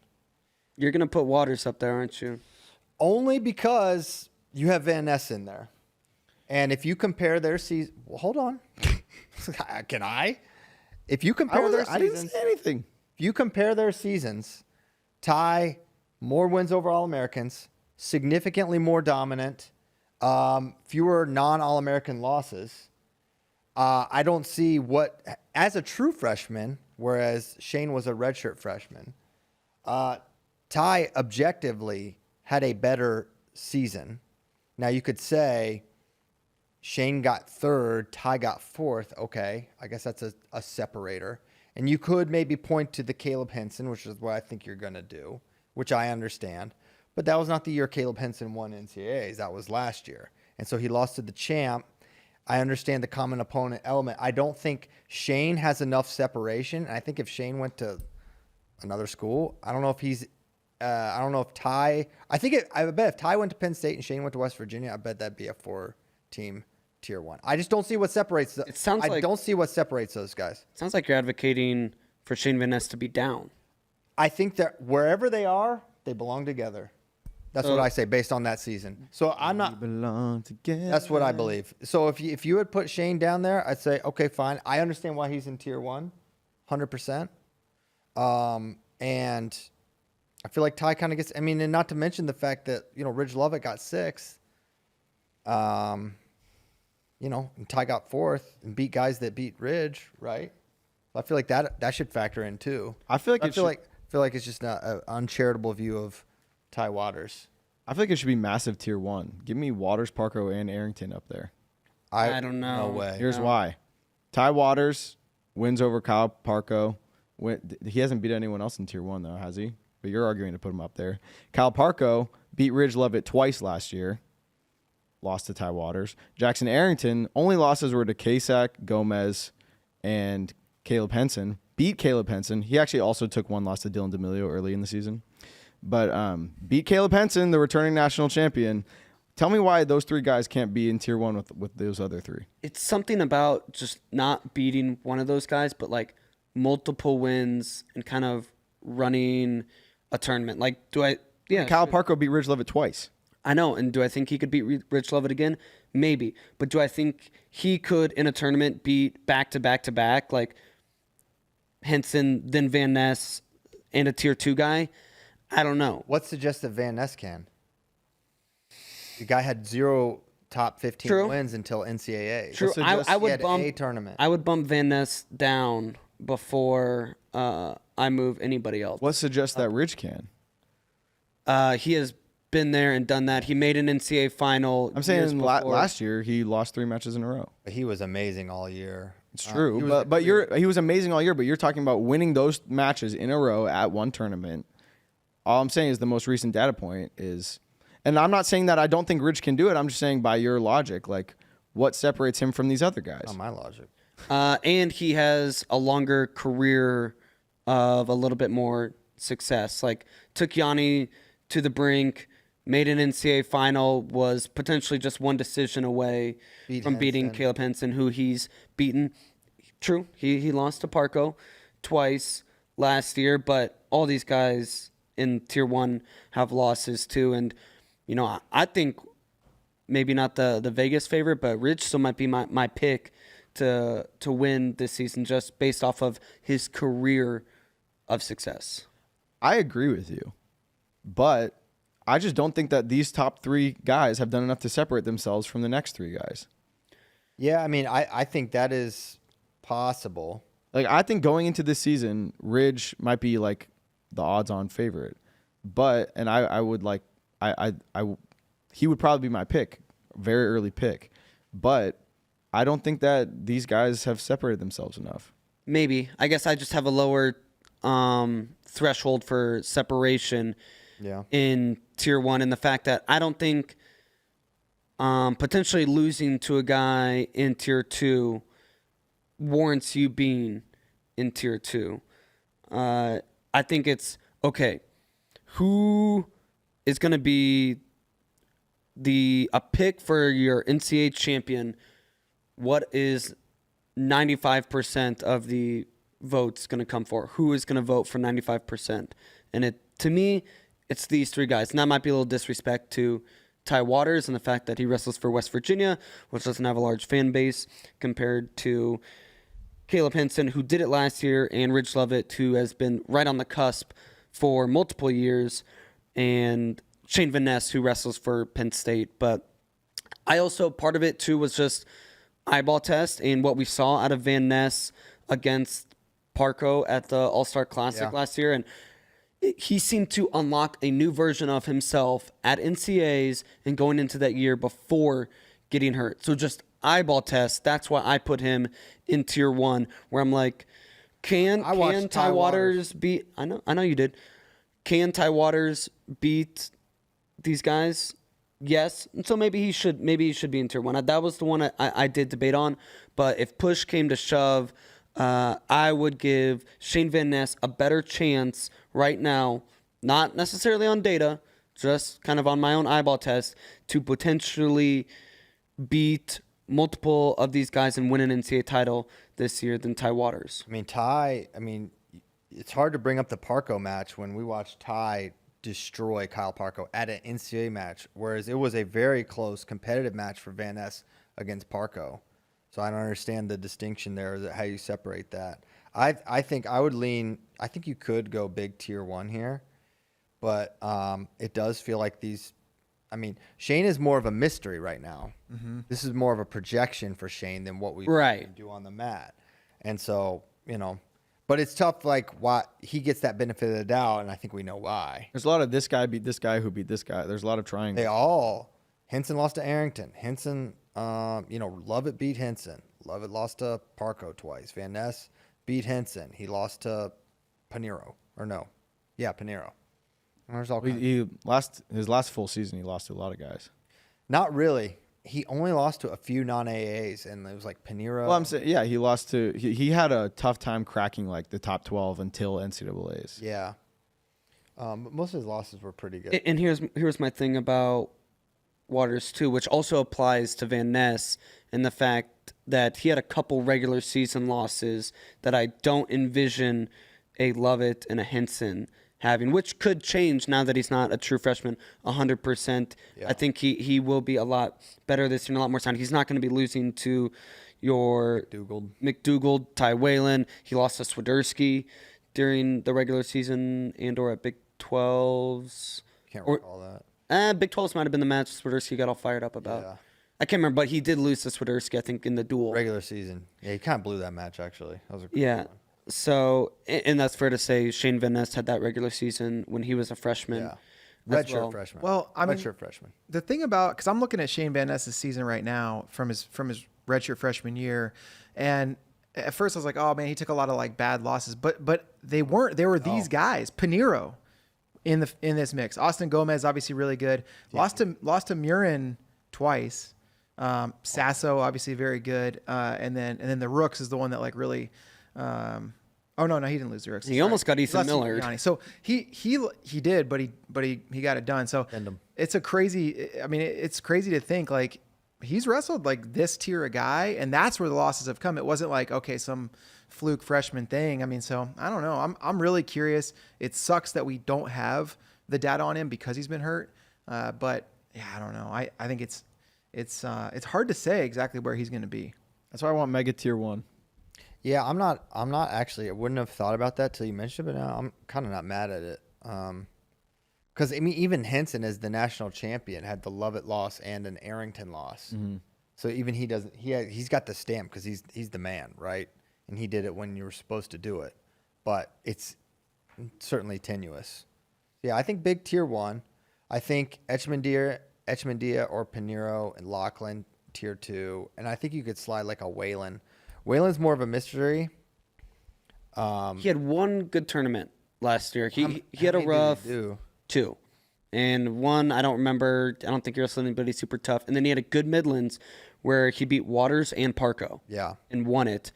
You're going to put Waters up there, aren't you? Only because you have Van Ness in there. And if you compare their season... Well, hold on. Can I? If you compare their I didn't seasons... say anything. If you compare their seasons, Ty, more wins over All-Americans, significantly more dominant, fewer non-All-American losses. I don't see what... As a true freshman, whereas Shane was a redshirt freshman, Ty objectively had a better season. Now, you could say Shane got 3rd, Ty got 4th. Okay, I guess that's a separator. And you could maybe point to the Caleb Henson, which is what I think you're going to do, which I understand. But that was not the year Caleb Henson won NCAAs. That was last year. And so he lost to the champ. I understand the common opponent element. I don't think Shane has enough separation. And I think if Shane went to another school, I don't know if Ty, I bet if Ty went to Penn State and Shane went to West Virginia, I bet that'd be a 4-team tier 1. I just don't see what separates don't see what separates those guys. It sounds like you're advocating for Shane Van Ness to be down. I think that wherever they are, they belong together. That's what I say based on that season. So I'm not. Belong together. That's what I believe. So if you had put Shane down there, I'd say, okay, fine. I understand why he's in tier 1, 100%. And I feel like Ty kind of gets. I mean, and not to mention the fact that Ridge Lovett got 6th. And Ty got 4th and beat guys that beat Ridge, right? I feel like that should factor in too. I feel like it's just not an uncharitable view of Ty Waters. I feel like it should be massive tier 1. Give me Waters, Parko, and Arrington up there. I don't know. No way. Here's why. Ty Waters wins over Kyle Parko. He hasn't beat anyone else in Tier 1, though, has he? But you're arguing to put him up there. Kyle Parko beat Ridge Levitt twice last year. Lost to Ty Waters. Jackson Arrington, only losses were to Kasak, Gomez, and Caleb Henson. Beat Caleb Henson. He actually also took one loss to Dylan D'Amelio early in the season. But beat Caleb Henson, the returning national champion. Tell me why those three guys can't be in Tier 1 with those other three. It's something about just not beating one of those guys, but like multiple wins and kind of running a tournament. Like, Kyle Parko beat Ridge Levitt twice. I know. And do I think he could beat Rich Levitt again? Maybe. But do I think he could, in a tournament, beat back-to-back-to-back, like Henson, then Van Ness, and a Tier 2 guy? I don't know. What suggests that Van Ness can? The guy had 0 top 15 wins until NCAA. True. I would bump a tournament. I would bump Van Ness down before I move anybody else. What suggests that Ridge can? He has been there and done that. He made an NCAA final. I'm saying last year he lost 3 matches in a row. But he was amazing all year. It's true, he was amazing all year. But you're talking about winning those matches in a row at one tournament. All I'm saying is the most recent data point is, and I'm not saying that I don't think Ridge can do it. I'm just saying by your logic, like what separates him from these other guys? Not my logic. And he has a longer career of a little bit more success. Like took Yanni to the brink, made an NCAA final, was potentially just one decision away from beating Caleb Henson, who he's beaten. True, he lost to Parko twice last year, but all these guys in Tier 1 have losses too. And, you know, I think maybe not the Vegas favorite, but Ridge still might be my pick to win this season just based off of his career of success. I agree with you, but I just don't think that these top 3 guys have done enough to separate themselves from the next 3 guys. Yeah, I mean, I think that is possible. Like, I think going into this season, Ridge might be like the odds-on favorite, but he would probably be my pick, very early pick, but I don't think that these guys have separated themselves enough. Maybe. I guess I just have a lower threshold for separation in Tier 1, and the fact that I don't think potentially losing to a guy in Tier 2 warrants you being in Tier 2. I think it's, okay, who is going to be a pick for your NCAA champion? What is 95% of the votes going to come for? Who is going to vote for 95%? And to me, it's these 3 guys. And that might be a little disrespect to Ty Waters and the fact that he wrestles for West Virginia, which doesn't have a large fan base, compared to Caleb Henson, who did it last year, and Ridge Levitt, who has been right on the cusp for multiple years, and Shane Van Ness, who wrestles for Penn State. But I also, part of it too was just eyeball test and what we saw out of Van Ness against Parko at the All-Star Classic last year. And he seemed to unlock a new version of himself at NCAAs and going into that year before getting hurt. So just eyeball test. That's why I put him in Tier 1, where I'm like, can Ty Waters beat? I know you did. Can Ty Waters beat these guys? Yes. And so maybe he should be in Tier 1. That was the one I did debate on. But if push came to shove, I would give Shane Van Ness a better chance right now, not necessarily on data, just kind of on my own eyeball test, to potentially beat multiple of these guys and win an NCAA title this year than Ty Waters. I mean, it's hard to bring up the Parko match when we watched Ty destroy Kyle Parko at an NCAA match, whereas it was a very close competitive match for Van Ness against Parko. So I don't understand the distinction there, how you separate that. I think I would lean, I think you could go big Tier 1 here, but it does feel like Shane is more of a mystery right now. Mm-hmm. This is more of a projection for Shane than what we can do on the mat. And so, but it's tough, like, why he gets that benefit of the doubt, and I think we know why. There's a lot of this guy beat this guy who beat this guy. There's a lot of triangles. Henson lost to Arrington. Henson Lovett beat Henson. Lovett lost to Parco twice. Van Ness beat Henson. He lost to Pinheiro. Or no. Yeah, Pinheiro. There's all kinds. His last full season, he lost to a lot of guys. Not really. He only lost to a few non-AAs, and it was like Pinheiro. Well, I'm saying, yeah, he lost to. He had a tough time cracking like the top 12 until NCAA's. Yeah. But most of his losses were pretty good. And here's my thing about Waters too, which also applies to Van Ness, and the fact that he had a couple regular season losses that I don't envision a Lovett and a Henson having, which could change now that he's not a true freshman 100%. Yeah. I think he will be a lot better this year and a lot more sound. He's not going to be losing to your McDougal, Ty Whalen. He lost to Swiderski during the regular season and or at Big 12's. Can't recall that. Big 12's might have been the match Swiderski got all fired up about. Yeah. I can't remember, but he did lose to Swiderski, I think, in the duel. Regular season. Yeah, he kind of blew that match, actually. That was a Yeah. one. So, and that's fair to say, Shane Van Ness had that regular season when he was a freshman. Yeah. as Redshirt freshman. Well, I mean, redshirt freshman. the thing about, because I'm looking at Shane Van Ness's season right now from his redshirt freshman year, and at first I was like, oh man, he took a lot of like bad losses, but they weren't. There were these guys, Pinheiro, in this mix. Austin Gomez obviously really good. Yeah. Lost to Murin twice. Sasso obviously very good. And then the Rooks is the one that like really. Oh no, he didn't lose the Rooks. He almost got Ethan lost to Miller. Yanni. So he did, but he got it done. So it's a crazy. I mean, it's crazy to think like he's wrestled like this tier of guy, and that's where the losses have come. It wasn't like okay, some fluke freshman thing. I mean, so I don't know. I'm really curious. It sucks that we don't have the data on him because he's been hurt. But yeah, I don't know. I think it's hard to say exactly where he's going to be. That's why I want Mega Tier 1. Yeah, I'm not actually. I wouldn't have thought about that till you mentioned it, but now I'm kind of not mad at it. Because I mean, even Henson as the national champion had the Lovett loss and an Arrington loss. Mm-hmm. So even he doesn't. He's got the stamp because he's the man, right? And he did it when you were supposed to do it. But it's certainly tenuous. Yeah, I think big tier 1. I think Etchemandia or Pinheiro and Lachlan tier 2, and I think you could slide like a Whalen. Whalen's more of a mystery. He had one good tournament last year. He had a rough 2. And one, I don't remember. I don't think he wrestled anybody super tough. And then he had a good Midlands where he beat Waters and Parco. Yeah. And won it.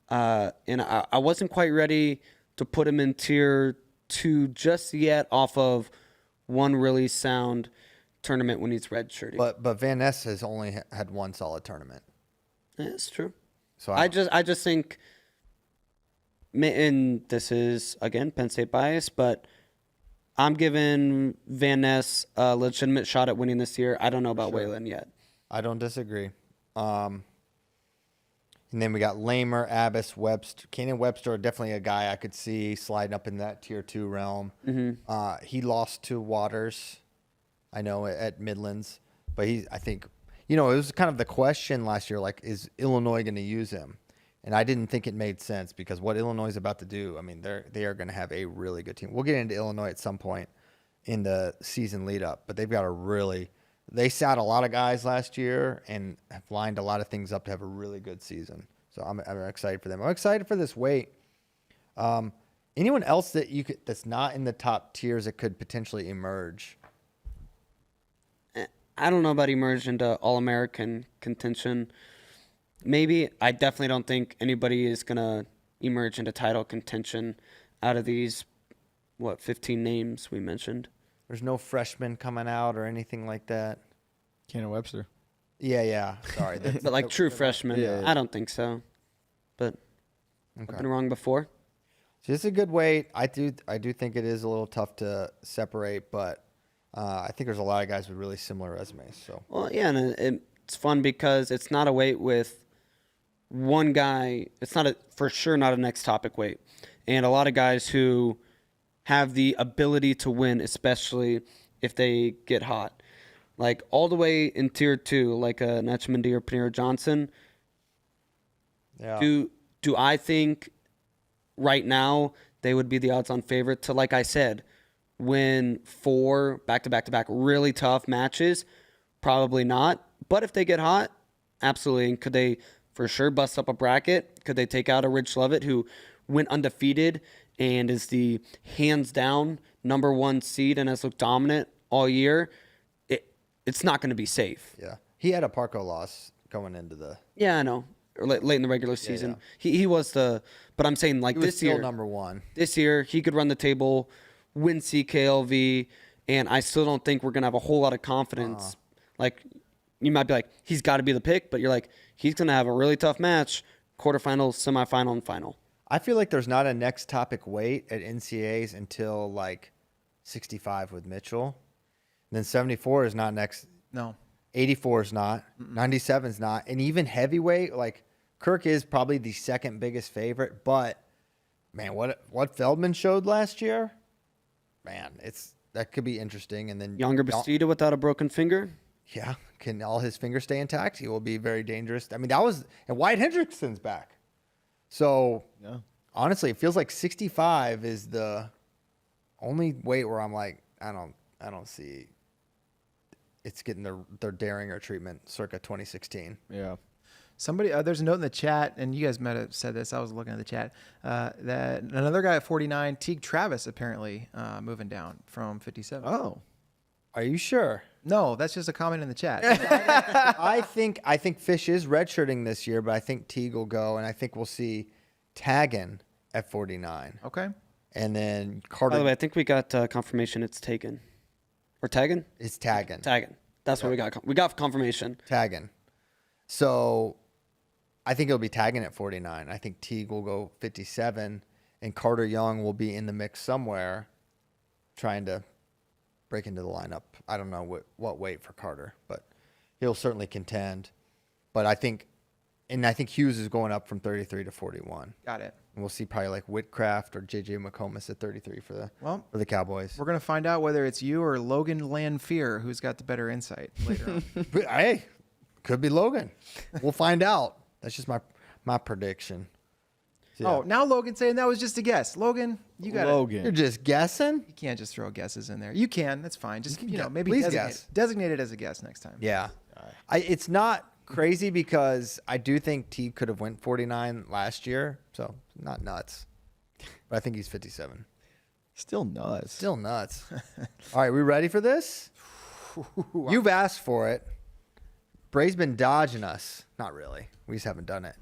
And I wasn't quite ready to put him in tier 2 just yet off of one really sound tournament when he's redshirting. But Van Ness has only had one solid tournament. That's true. So I just think, and this is again Penn State bias, but I'm giving Van Ness a legitimate shot at winning this year. I don't know about Whalen yet. I don't disagree. And then we got Lamer, Abbas, Webster. Kanan Webster, definitely a guy I could see sliding up in that tier 2 realm. Mm-hmm. He lost to Waters, I know, at Midlands, but I think. It was kind of the question last year, like, is Illinois going to use him? And I didn't think it made sense because what Illinois is about to do, I mean, they are going to have a really good team. We'll get into Illinois at some point in the season lead up, but they've got they sat a lot of guys last year and have lined a lot of things up to have a really good season. So I'm excited for them. I'm excited for this weight. Anyone else that's not in the top tiers that could potentially emerge? I don't know about emerge into All-American contention. Maybe. I definitely don't think anybody is going to emerge into title contention out of these, 15 names we mentioned. There's no freshmen coming out or anything like that. Kanan Webster. Yeah. Sorry. But like true freshmen, yeah. I don't think so. But I've been wrong before. So it's a good weight. I do think it is a little tough to separate, but I think there's a lot of guys with really similar resumes. So well, yeah, and it's fun because it's not a weight with one guy. It's for sure not a next topic weight, and a lot of guys who have the ability to win, especially if they get hot, like all the way in tier 2, like a Netchmandy or Pinheiro Johnson. Yeah. Do I think right now they would be the odds-on favorite to, like I said, win 4 back-to-back-to-back really tough matches? Probably not. But if they get hot, Absolutely. And could they for sure bust up a bracket? Could they take out a Rich Lovett who went undefeated and is the hands down number 1 seed and has looked dominant all year? It's not going to be safe. Yeah. He had a Parco loss going into the. Yeah, I know. Or late in the regular season. Yeah. He was but I'm saying like He was this still year. number 1. This year, he could run the table, win CKLV, and I still don't think we're going to have a whole lot of confidence. Like, you might be like, he's got to be the pick, but you're like, he's going to have a really tough match, quarterfinal, semifinal, and final. I feel like there's not a next topic weight at NCAAs until like 65 with Mitchell. And then 74 is not next. No. 84 is not. 97 is not. And even heavyweight, like Kirk is probably the second biggest favorite. But, man, what Feldman showed last year, man, that could be interesting. And then Younger Bastida without a broken finger. Yeah, can all his fingers stay intact? He will be very dangerous. I mean, and Wyatt Hendrickson's back. So, honestly, it feels like 65 is the only weight where I'm like, I don't see it's getting their Daringer treatment circa 2016. Yeah. Somebody, there's a note in the chat, and you guys might have said this. I was looking at the chat that another guy at 49, Teague Travis, apparently moving down from 57. Oh. Are you sure? No, that's just a comment in the chat. I think Fish is redshirting this year, but I think Teague will go, and I think we'll see Taggin at 49. Okay. And then Carter. By the way, I think we got confirmation it's taken. Or Taggin? It's Taggin. Taggin. That's what we got. We got confirmation. Taggin. So I think it'll be Taggin at 49. I think Teague will go 57, and Carter Young will be in the mix somewhere trying to break into the lineup. I don't know what weight for Carter, but he'll certainly contend. But I think Hughes is going up from 33 to 41. Got it. And we'll see probably like Whitcraft or J.J. McComas at 33 for the Cowboys. We're going to find out whether it's you or Logan Lanfear who's got the better insight later on. But, hey, could be Logan. We'll find out. That's just my prediction. So, Oh, now Logan's saying that was just a guess. Logan, you got you're just guessing? You can't just throw guesses in there. You can. That's fine. Just, maybe please designate it as a guess next time. Yeah. It's not crazy because I do think T could have went 49 last year, so not nuts. But I think he's 57. Still nuts. Still nuts. All right, we ready for this? You've asked for it. Bray's been dodging us. Not really. We just haven't done it.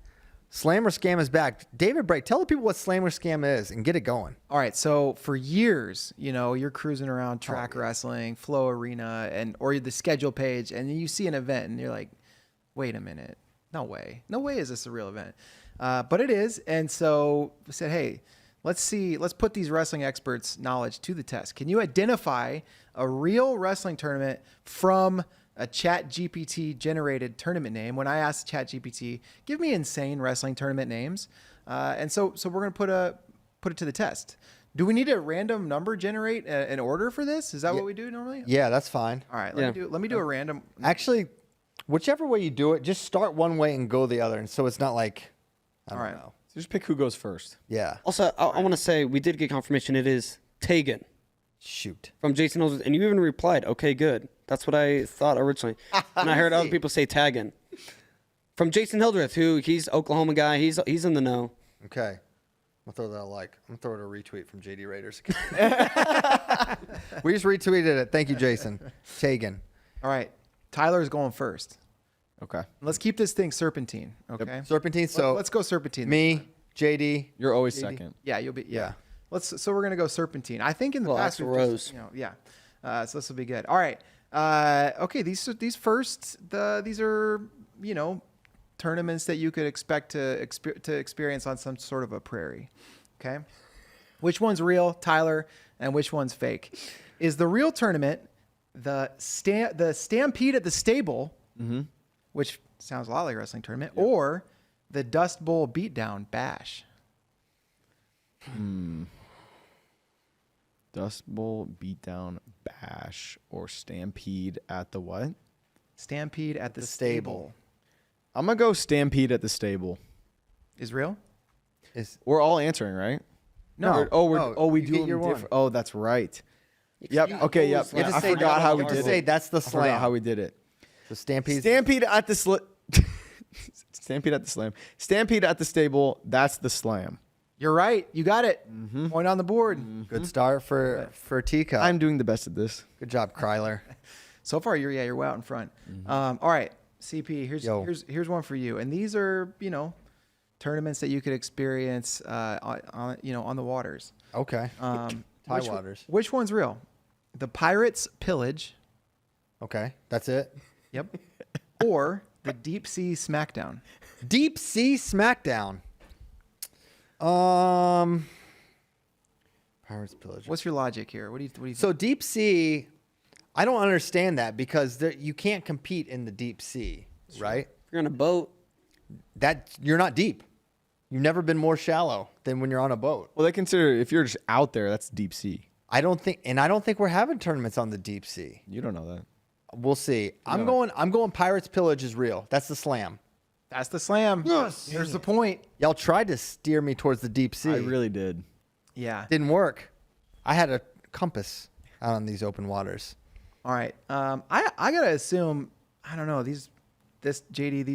Slammer Scam is back. David Bray, tell the people what Slammer Scam is and get it going. All right. So for years, you're cruising around track wrestling, Flow Arena, or the schedule page, and you see an event and you're like, wait a minute. No way. No way is this a real event. But it is. And so we said, hey, let's put these wrestling experts' knowledge to the test. Can you identify a real wrestling tournament from a ChatGPT generated tournament name? When I asked ChatGPT, give me insane wrestling tournament names. And so we're going to put it to the test. Do we need a random number generate an order for this? Is that what we do normally? Yeah, that's fine. All right. Let me do a random. Actually, whichever way you do it, just start one way and go the other. And so it's not like, I don't know. So just pick who goes first. Yeah. Also, I want to say we did get confirmation. It is Tagan Shoot. from Jason Hildreth, and you even replied, "Okay, good." That's what I thought originally, and I heard other people say Tagan from Jason Hildreth, who he's Oklahoma guy. He's in the know. Okay. I'm going to throw that I'm going to throw it a retweet from JD Raiders. We just retweeted it. Thank you, Jason. Tagan. All right. Tyler's going first. Okay. Let's keep this thing serpentine. Okay. Serpentine. So let's go serpentine. me, JD. You're always second. Yeah, you'll be. Yeah. So we're gonna go serpentine. I think in the past, that's we've Rose. So this will be good. All right. Okay. These are tournaments that you could expect to experience on some sort of a prairie. Okay. Which one's real, Tyler, and which one's fake? Is the real tournament the Stampede at the Stable, which sounds a lot like a wrestling tournament, or the Dust Bowl Beatdown Bash? Dust Bowl Beatdown Bash or Stampede at the what? Stampede at the Stable. I'm going to go Stampede at the Stable. Is real? We're all answering, right? No. We you do get them your one. different. Oh, that's right. Yep. You Okay. Yep. always like I to say forgot how we Just did say it. that's the I forgot slam. how we did it. The Stampede. Stampede at the Stampede at the slam. Stampede at the stable. That's the slam. You're right. You got it. Point on the board. Good start for Teacup. I'm doing the best at this. Good job, Kryler. So far, you're way out in front. All right, CP. Here's one for you. And these are tournaments that you could experience on the waters. Okay. Waters. Which one's real? The Pirates Pillage. Okay, that's it. Yep. Or the Deep Sea Smackdown. Deep Sea Smackdown. Pirates Pillage. What's your logic here? What do you think? So Deep Sea, I don't understand that because you can't compete in the deep sea, right? If you're on a boat. You're not deep. You've never been more shallow than when you're on a boat. Well, they consider if you're just out there, that's deep sea. I don't think we're having tournaments on the deep sea. You don't know that. We'll see. I'm going Pirates Pillage is real. That's the slam. That's the slam. Yes. Here's the point. Y'all tried to steer me towards the deep sea. I really did. Yeah. Didn't work. I had a compass out on these open waters. All right. I gotta assume, I don't know, these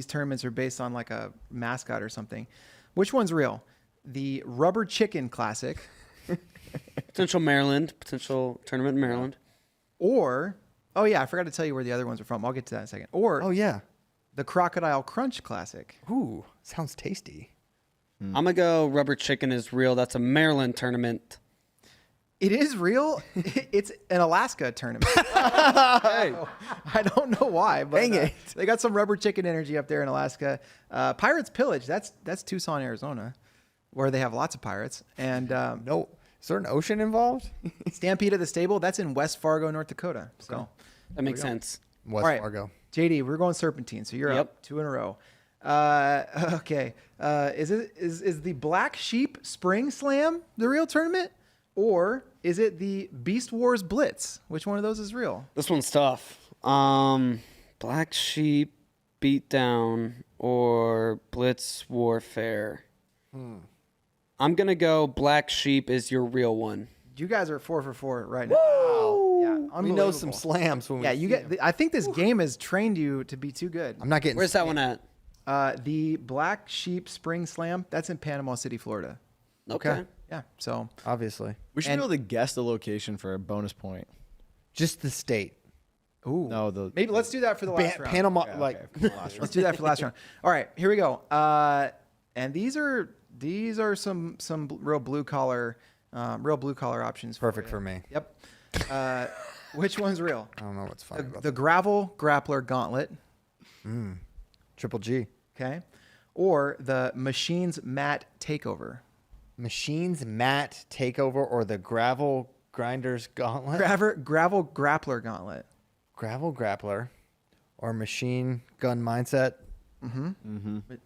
tournaments are based on like a mascot or something. Which one's real? The Rubber Chicken Classic. Potential tournament in Maryland. Or, oh yeah, I forgot to tell you where the other ones are from. I'll get to that in a second. Or, Oh yeah. the Crocodile Crunch Classic. Ooh, sounds tasty. I'm going to go Rubber Chicken is real. That's a Maryland tournament. It is real. It's an Alaska tournament. I don't know why, but Dang it. they got some rubber chicken energy up there in Alaska. Pirates Pillage, that's Tucson, Arizona, where they have lots of pirates. And No, is there an ocean involved? Stampede at the Stable, that's in West Fargo, North Dakota. So, That makes sense. West all right, Fargo. JD, we're going Serpentine, so you're Yep. up 2 in a row. Okay, is the Black Sheep Spring Slam the real tournament? Or is it the Beast Wars Blitz? Which one of those is real? This one's tough. Black Sheep Beatdown or Blitz Warfare. I'm going to go Black Sheep is your real one. You guys are 4 for 4 right now. Wow. Yeah, We know unbelievable. some slams when we Yeah, you get. I think this game has trained you to be too good. I'm not getting Where's that one at? The Black Sheep Spring Slam. That's in Panama City, Florida. Okay. Yeah. So obviously. We should be able to guess the location for a bonus point. Just the state. ooh, No, maybe let's do that for the last round. Panama Yeah, like okay, for the last round. Let's do that for the last round. All right, here we go. And these are some real blue collar options. perfect for me. Yep. Which one's real? I don't know what's funny about The Gravel Grappler Gauntlet. that. Triple G. Okay. Or the Machines Mat Takeover. Machines Mat Takeover or the Gravel Grinders Gauntlet. Gravel Grappler Gauntlet. Gravel Grappler or Machine Gun Mindset.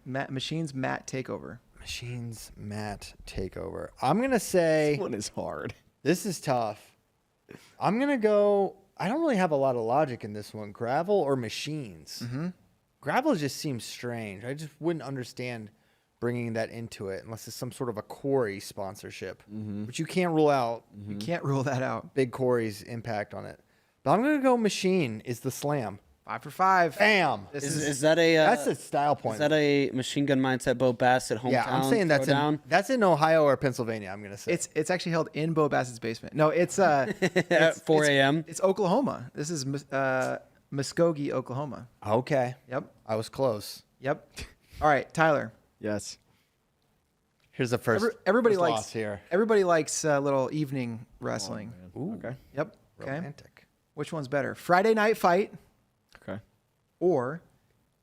Machines Mat Takeover. Machines Mat Takeover. I'm going to say This one is hard. this is tough. I'm going to go. I don't really have a lot of logic in this one. Gravel or Machines? Gravel just seems strange. I just wouldn't understand bringing that into it unless it's some sort of a quarry sponsorship, which you can't rule out. You can't rule that out. Big Quarry's impact on it. But I'm going to go Machine is the slam. 5 for 5. Bam. This Is that a That's a style point. Is that a Machine Gun Mindset Bo Bassett hometown? yeah, I'm saying that's in Ohio or Pennsylvania, I'm going to say. It's actually held in Bo Bassett's basement. No, it's at 4 a.m. It's Oklahoma. This is Muskogee, Oklahoma. Okay. Yep. I was close. Yep. All right, Tyler. Yes. Here's the first. Everybody first likes loss here. Everybody likes little evening wrestling. Ooh, Okay. Yep. Okay. romantic. Which one's better? Friday Night Fight Okay. or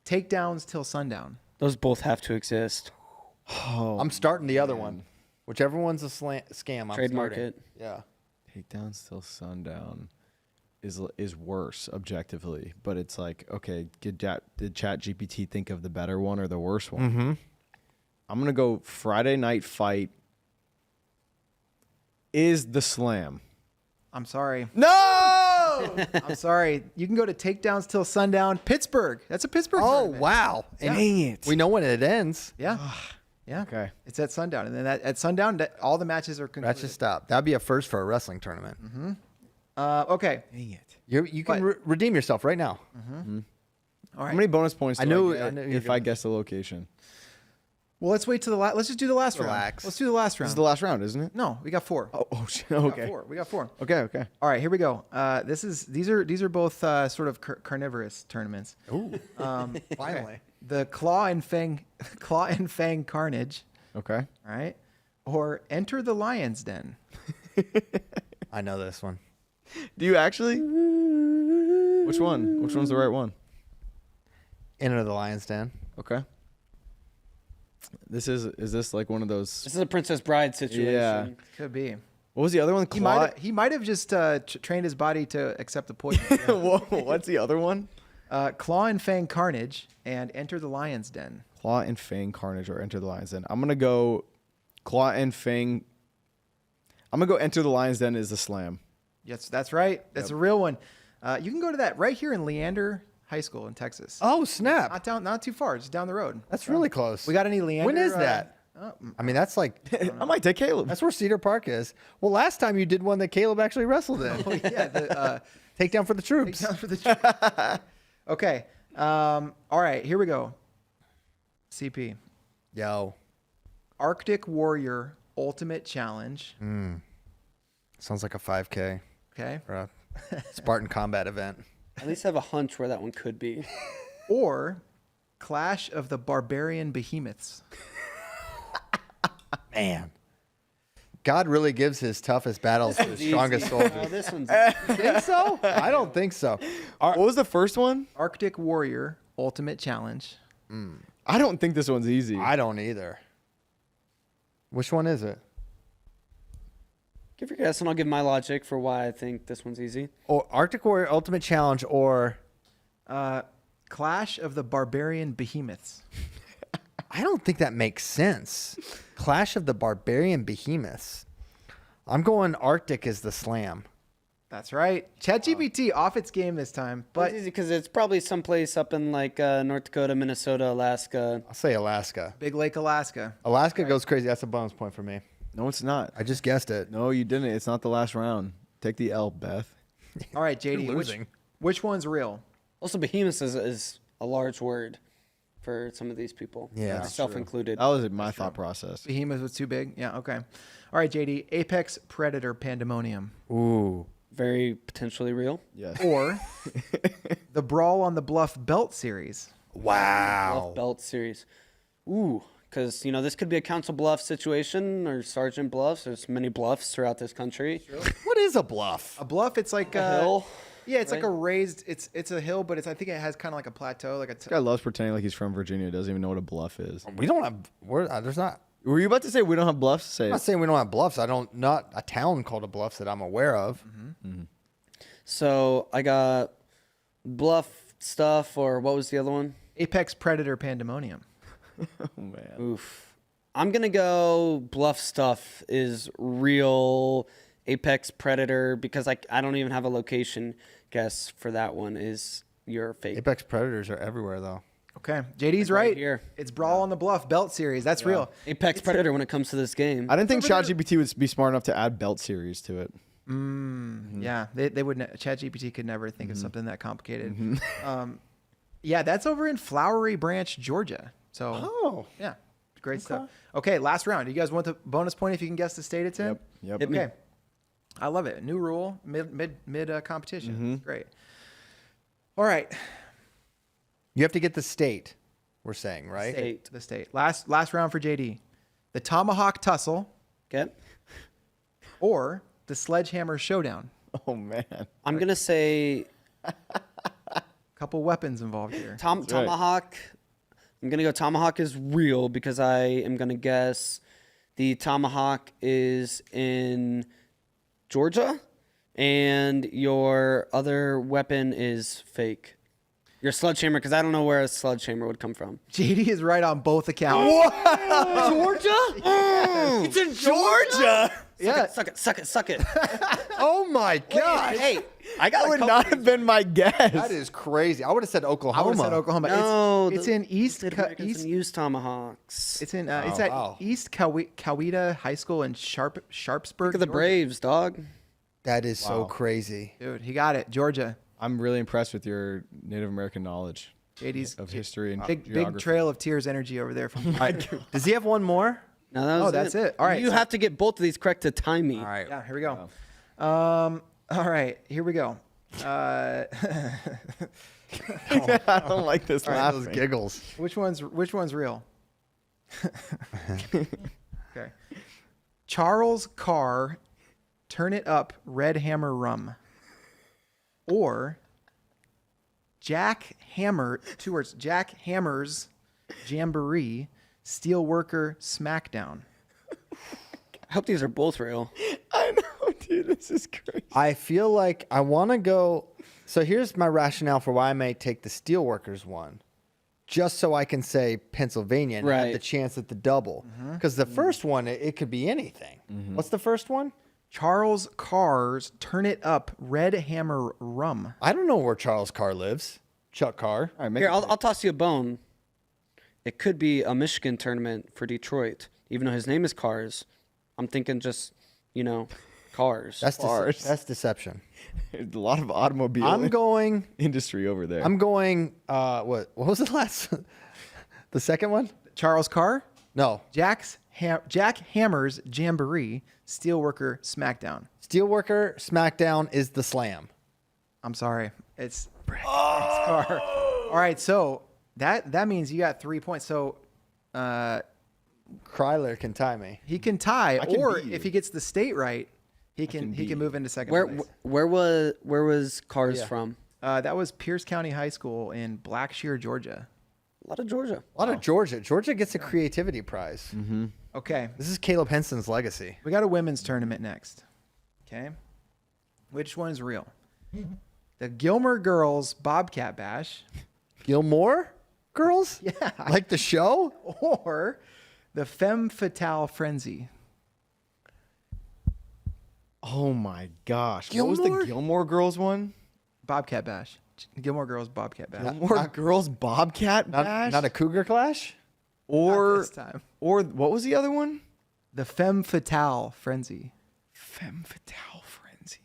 Takedowns Till Sundown? Those both have to exist. Oh, I'm starting the other one. Whichever one's a scam, I'm Trademark starting. it. Yeah. Takedowns till sundown is worse objectively, but it's like, okay, did Chat GPT think of the better one or the worse one? Mm-hmm. I'm gonna go Friday Night Fight is the slam. I'm sorry. No. I'm sorry. You can go to Takedowns Till Sundown, Pittsburgh. That's a Pittsburgh. Oh, tournament. wow. And Dang it. we know when it ends. Yeah. Yeah. Okay. It's at sundown, and then at sundown, all the matches are concluded. That's just stop. That'd be a first for a wrestling tournament. Okay. Dang it. You can redeem yourself right now. All right. How many bonus points do I knew get you were if I guess the location? Well, let's wait to the last. Let's just do the last round. Relax. Let's do the last This round. is the last round, isn't it? No, we got 4. Oh shit. We got Okay. 4. We got 4. Okay. All right, here we go. These are both sort of carnivorous tournaments. Ooh, Okay. finally. The Claw and Fang Carnage. Okay. All right, or Enter the Lion's Den. I know this one. Do you actually? Which one? Which one's the right one? Enter the Lion's Den. Okay. Is this like one of those? This is a Princess Bride situation. Yeah. Could be. What was the other one? He might have just trained his body to accept the poison. Whoa, what's the other one? Claw and Fang Carnage and Enter the Lion's Den. Claw and Fang Carnage or Enter the Lion's Den. I'm gonna go Claw and Fang. I'm gonna go Enter the Lion's Den is the slam. Yes, that's right. That's a real one. You can go to that right here in Leander High School in Texas. Oh snap! Not too far, just down the road. That's really close. We got any Leander? When is that? I mean, that's like I might take Caleb. that's where Cedar Park is. Well, last time you did one that Caleb actually wrestled in. Yeah, the Takedown for the troops. down for the. Okay. All right. Here we go. CP. Yo, Arctic Warrior Ultimate Challenge. sounds like a 5K Okay. or a Spartan combat event. At least have a hunch where that one could be. Or Clash of the Barbarian Behemoths. Man, God really gives his toughest battles to his strongest Oh, soldiers. this one's Think so? I don't think so. What was the first one? Arctic Warrior Ultimate Challenge. I don't think this one's easy. I don't either. Which one is it? Give your guess, and I'll give my logic for why I think this one's easy. Oh, Arctic Warrior Ultimate Challenge or Clash of the Barbarian Behemoths. I don't think that makes sense. Clash of the Barbarian Behemoths. I'm going Arctic is the slam. That's right. ChatGPT off its game this time, But but it's easy because it's probably someplace up in like North Dakota, Minnesota, Alaska. I'll say Alaska. Big Lake, Alaska. Alaska goes crazy. That's a bonus point for me. No, it's not. I just guessed it. No, you didn't. It's not the last round. Take the L, Beth. All right, JD. You're losing. Which one's real? Also, behemoth is a large word for some of these people. Yeah, myself included. That was my thought process. Behemoth was too big. Yeah. Okay. All right, JD. Apex Predator Pandemonium. Ooh. Very potentially real. Yes. Or the Brawl on the Bluff Belt Series. Wow. Bluff belt series. Ooh, because this could be a council bluff situation or sergeant bluffs. There's many bluffs throughout this country. What is a bluff? A bluff, it's like A hill. Yeah, it's like right? a raised. It's a hill, but I think it has kind of like a plateau, like a. This guy loves pretending like he's from Virginia. Doesn't even know what a bluff is. We don't have. There's not. Were you about to say we don't have bluffs? Say I'm it. not saying we don't have bluffs. Not a town called a bluffs that I'm aware of. So I got bluff stuff, or what was the other one? Apex Predator Pandemonium. Oh man. Oof. I'm gonna go bluff stuff is real. Apex Predator because I don't even have a location guess for that one. Is your fake? Apex Predators are everywhere though. Okay, JD's Right right. here. It's Brawl on the Bluff Belt Series. That's real. Apex Predator when it comes to this game. I didn't think over there. ChatGPT would be smart enough to add belt series to it. Yeah, they would. ChatGPT could never think of something that complicated. Yeah, that's over in Flowery Branch, Georgia. So Oh. yeah, great stuff. Okay, last round. You guys want the bonus point if you can guess the state it's in? Yep. Hit me. Okay. I love it. New rule, mid competition. It's great. All right. You have to get the state. We're saying right. State. The state. Last round for JD. The Tomahawk Tussle Okay. or the Sledgehammer Showdown. Oh man. I'm gonna say Couple weapons involved here. right. Tomahawk. I'm gonna go Tomahawk is real because I am gonna guess the Tomahawk is in Georgia and your other weapon is fake. Your sledgehammer, because I don't know where a sledgehammer would come from. JD is right on both accounts. Georgia? It's in Georgia? Yeah. Suck it. Oh my God. Hey, I got That a would couple- not have been my guess. That is crazy. I would have said I Oklahoma. would have said Oklahoma. No, it's the in East. Native Americans use tomahawks. It's in. It's at wow. East Coweta High School in Sharpsburg. Look at the Georgia. Braves, dog. That is so Wow. crazy. Dude, he got it. Georgia. I'm really impressed with your Native American knowledge. JD's of history and big geography. trail of tears energy over there from. All right. Does he have one more? No, that was that's it. All right, You so- have to get both of these correct to time me. All right. Yeah, here we go. All right, here we go. I don't like this Those laughing. giggles. Which one's real? Okay. Charles Carr, Turn It Up, Red Hammer Rum, or Jack Hammer. 2 words. Jack Hammer's Jamboree, Steelworker Smackdown. I hope these are both real. I know, dude. This is crazy. I feel like I want to go. So here's my rationale for why I may take the Steelworkers one, just so I can say Pennsylvania and have Right. the chance at the double. Because the first one, it could be anything. What's the first one? Charles Carr's Turn It Up, Red Hammer Rum. I don't know where Charles Carr lives. Chuck Carr. All right, make Here, it- I'll toss you a bone. It could be a Michigan tournament for Detroit, even though his name is Cars. I'm thinking just, cars. That's deception. There's a lot of automobile I'm going. industry over there. I'm going. What was the last? The second one? Charles Carr, No. Jack Hammer's Jamboree, Steelworker Smackdown. Steelworker Smackdown is the slam. I'm sorry. It's Carr. All right, so that means you got 3 points. So Kryler can tie me. he can tie, can or beat you. if he gets the state right, he can move into second place. Where was Cars from? That was Pierce County High School in Blackshear, Georgia. A lot of Georgia. A lot of Georgia. Georgia gets a creativity prize. Okay, This is Caleb Henson's legacy. we got a women's tournament next. Okay, which one is real? The Gilmer Girls Bobcat Bash, Gilmore girls? Yeah. Like the show? or the Femme Fatale Frenzy. Oh my gosh. What was the Gilmore? Gilmore Girls one? Bobcat Bash. Gilmore Girls Bobcat Bash. Gilmore Girls Bobcat Bash? Not a cougar clash? Not or this time. or what was the other one? The Femme Fatale Frenzy. Femme Fatale Frenzy.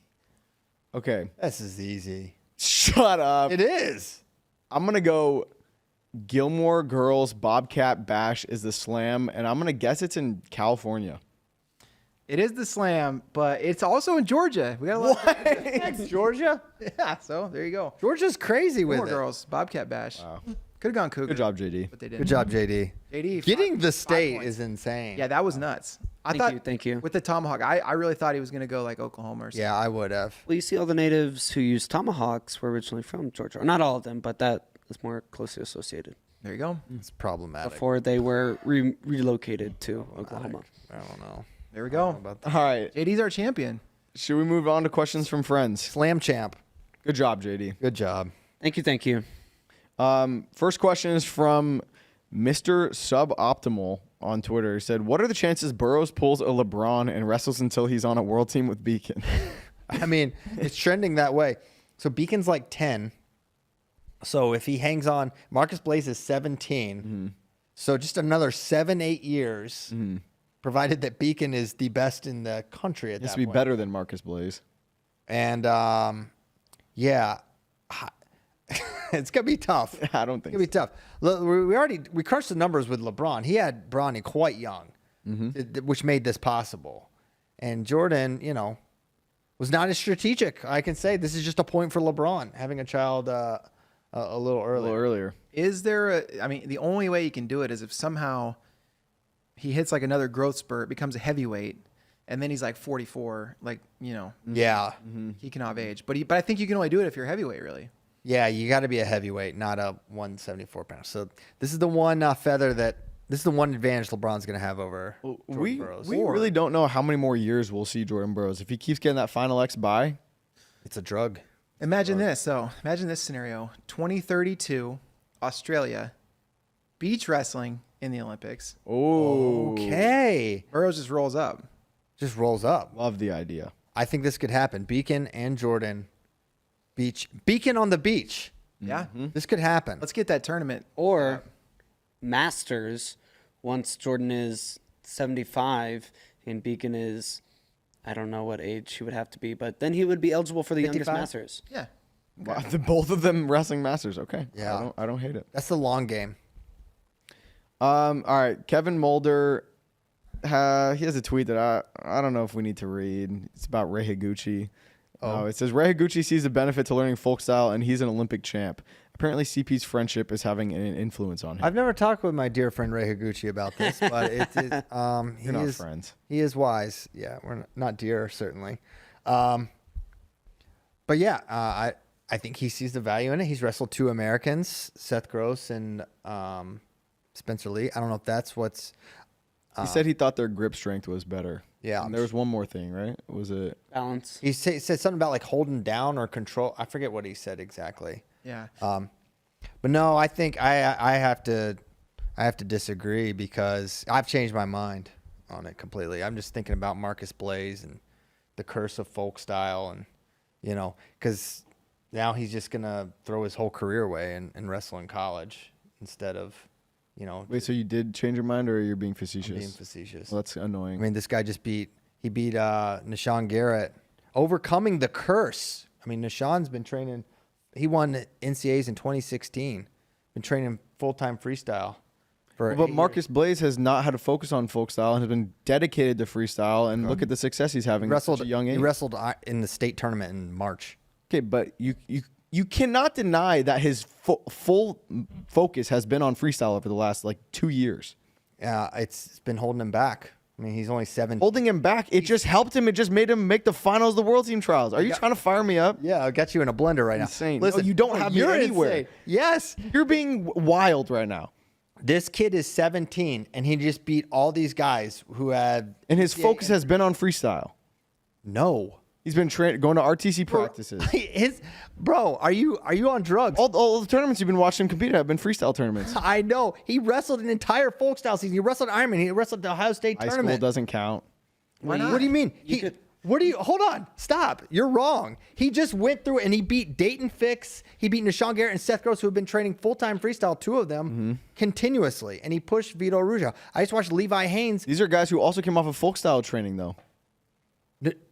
Okay. This is easy. Shut up. It is. I'm going to go Gilmore Girls Bobcat Bash is the slam, and I'm going to guess it's in California. It is the slam, but it's also in Georgia. We got a lot. It's Georgia? Yeah, so there you go. Georgia's crazy with Gilmore it. Girls Bobcat Bash. Could have gone Cougar. Good job, JD. But they didn't. Good job, JD. JD. Getting the 5 state points. is insane. Yeah, that was nuts. Thank you. With the tomahawk, I really thought he was going to go like Oklahoma or something. Yeah, I would have. Well, you see, all the natives who used tomahawks were originally from Georgia. Or not all of them, but that is more closely associated There you go. It's problematic. before they were relocated to Oklahoma. I don't know. There we go. About that. All right. JD's our champion. Should we move on to questions from friends? Slam champ. Good job, JD. Good job. Thank you. First question is from Mr. Suboptimal on Twitter. He said, "What are the chances Burrows pulls a LeBron and wrestles until he's on a world team with Beacon?" I mean, it's trending that way. So Beacon's like 10. So if he hangs on, Marcus Blaze is 17. So just another 7-8 years, provided that Beacon is the best in the country at He has that to be point. better than Marcus Blaze. And yeah, it's gonna be tough. I don't It's think gonna be tough. Look, we crunched the numbers with LeBron. He had Bronny quite young, which made this possible. And Jordan, was not as strategic. I can say this is just a point for LeBron having a child a little a earlier. little earlier. Is there the only way you can do it is if somehow he hits like another growth spurt, becomes a heavyweight, and then he's like 44, Yeah, he can have age. But I think you can only do it if you're heavyweight, really. yeah. You got to be a heavyweight, not a 174 pounder. So this is the one this is the one advantage LeBron's gonna have over Jordan Burroughs. We really don't know how many more years we'll see Jordan Burroughs. If he keeps getting that Final X bye, It's a drug. Imagine this. So imagine this scenario: 2032, Australia, beach wrestling in the Olympics. Okay, Burroughs just rolls up. just rolls up. love the idea. I think this could happen. Beacon and Jordan, Beacon on the beach. Yeah. This could happen. Let's get that tournament. Or Masters, once Jordan is 75 and Beacon is, I don't know what age he would have to be, but then he would be eligible for the youngest 55? Masters. Yeah. Wow, both of them wrestling masters. Okay. Yeah. I don't hate it. That's the long game. All right. Kevin Mulder, he has a tweet that I don't know if we need to read. It's about Ray Higuchi. It says Ray Higuchi sees the benefit to learning folk style, and he's an Olympic champ. Apparently, CP's friendship is having an influence on him. I've never talked with my dear friend Ray Higuchi about this, but You're not friends. He is wise. Yeah, we're not dear, certainly. But yeah, I think he sees the value in it. He's wrestled 2 Americans, Seth Gross and Spencer Lee. I don't know if that's what's. He said he thought their grip strength was better. Yeah. And there was one more thing, right? Was it Balance. He said something about like holding down or control. I forget what he said exactly. Yeah. But no, I think I have to disagree because I've changed my mind on it completely. I'm just thinking about Marcus Blaze and the curse of folk style, and because now he's just gonna throw his whole career away and wrestle in college instead of, Wait, so you did change your mind, or you're being facetious? being facetious. Well, that's annoying. I mean, this guy just beat Nishan Garrett, overcoming the curse. I mean, Nishan's been training. He won NCAAs in 2016. Been training full-time freestyle. But Marcus Blaze has not had to focus on folk style and has been dedicated to freestyle. And look at the success he's having at such a young age. He wrestled in the state tournament in March. Okay, but you cannot deny that his full focus has been on freestyle over the last 2 years. Yeah, it's been holding him back. I mean, he's only 7. Holding him back, it just helped him. It just made him make the finals of the World Team Trials. Are you trying to fire me up? Yeah, I got you in a blender right Insane. now. Listen, No, you don't have me you're anywhere. insane. Yes. You're being wild right now. This kid is 17, and he just beat all these guys who had... And his focus has been on freestyle. No. He's been going to RTC practices. Bro, are you on drugs? All the tournaments you've been watching him compete at have been freestyle tournaments. I know. He wrestled an entire folk style season. He wrestled Ironman. He wrestled the Ohio State High tournament. school doesn't count. Why not? What do you mean? Hold on. Stop. You're wrong. He just went through it and he beat Dayton Fix. He beat Nishan Garrett and Seth Gross, who have been training full-time freestyle, 2 of them, continuously. And he pushed Vito Ruja. I just watched Levi Haynes. These are guys who also came off of folk style training, though.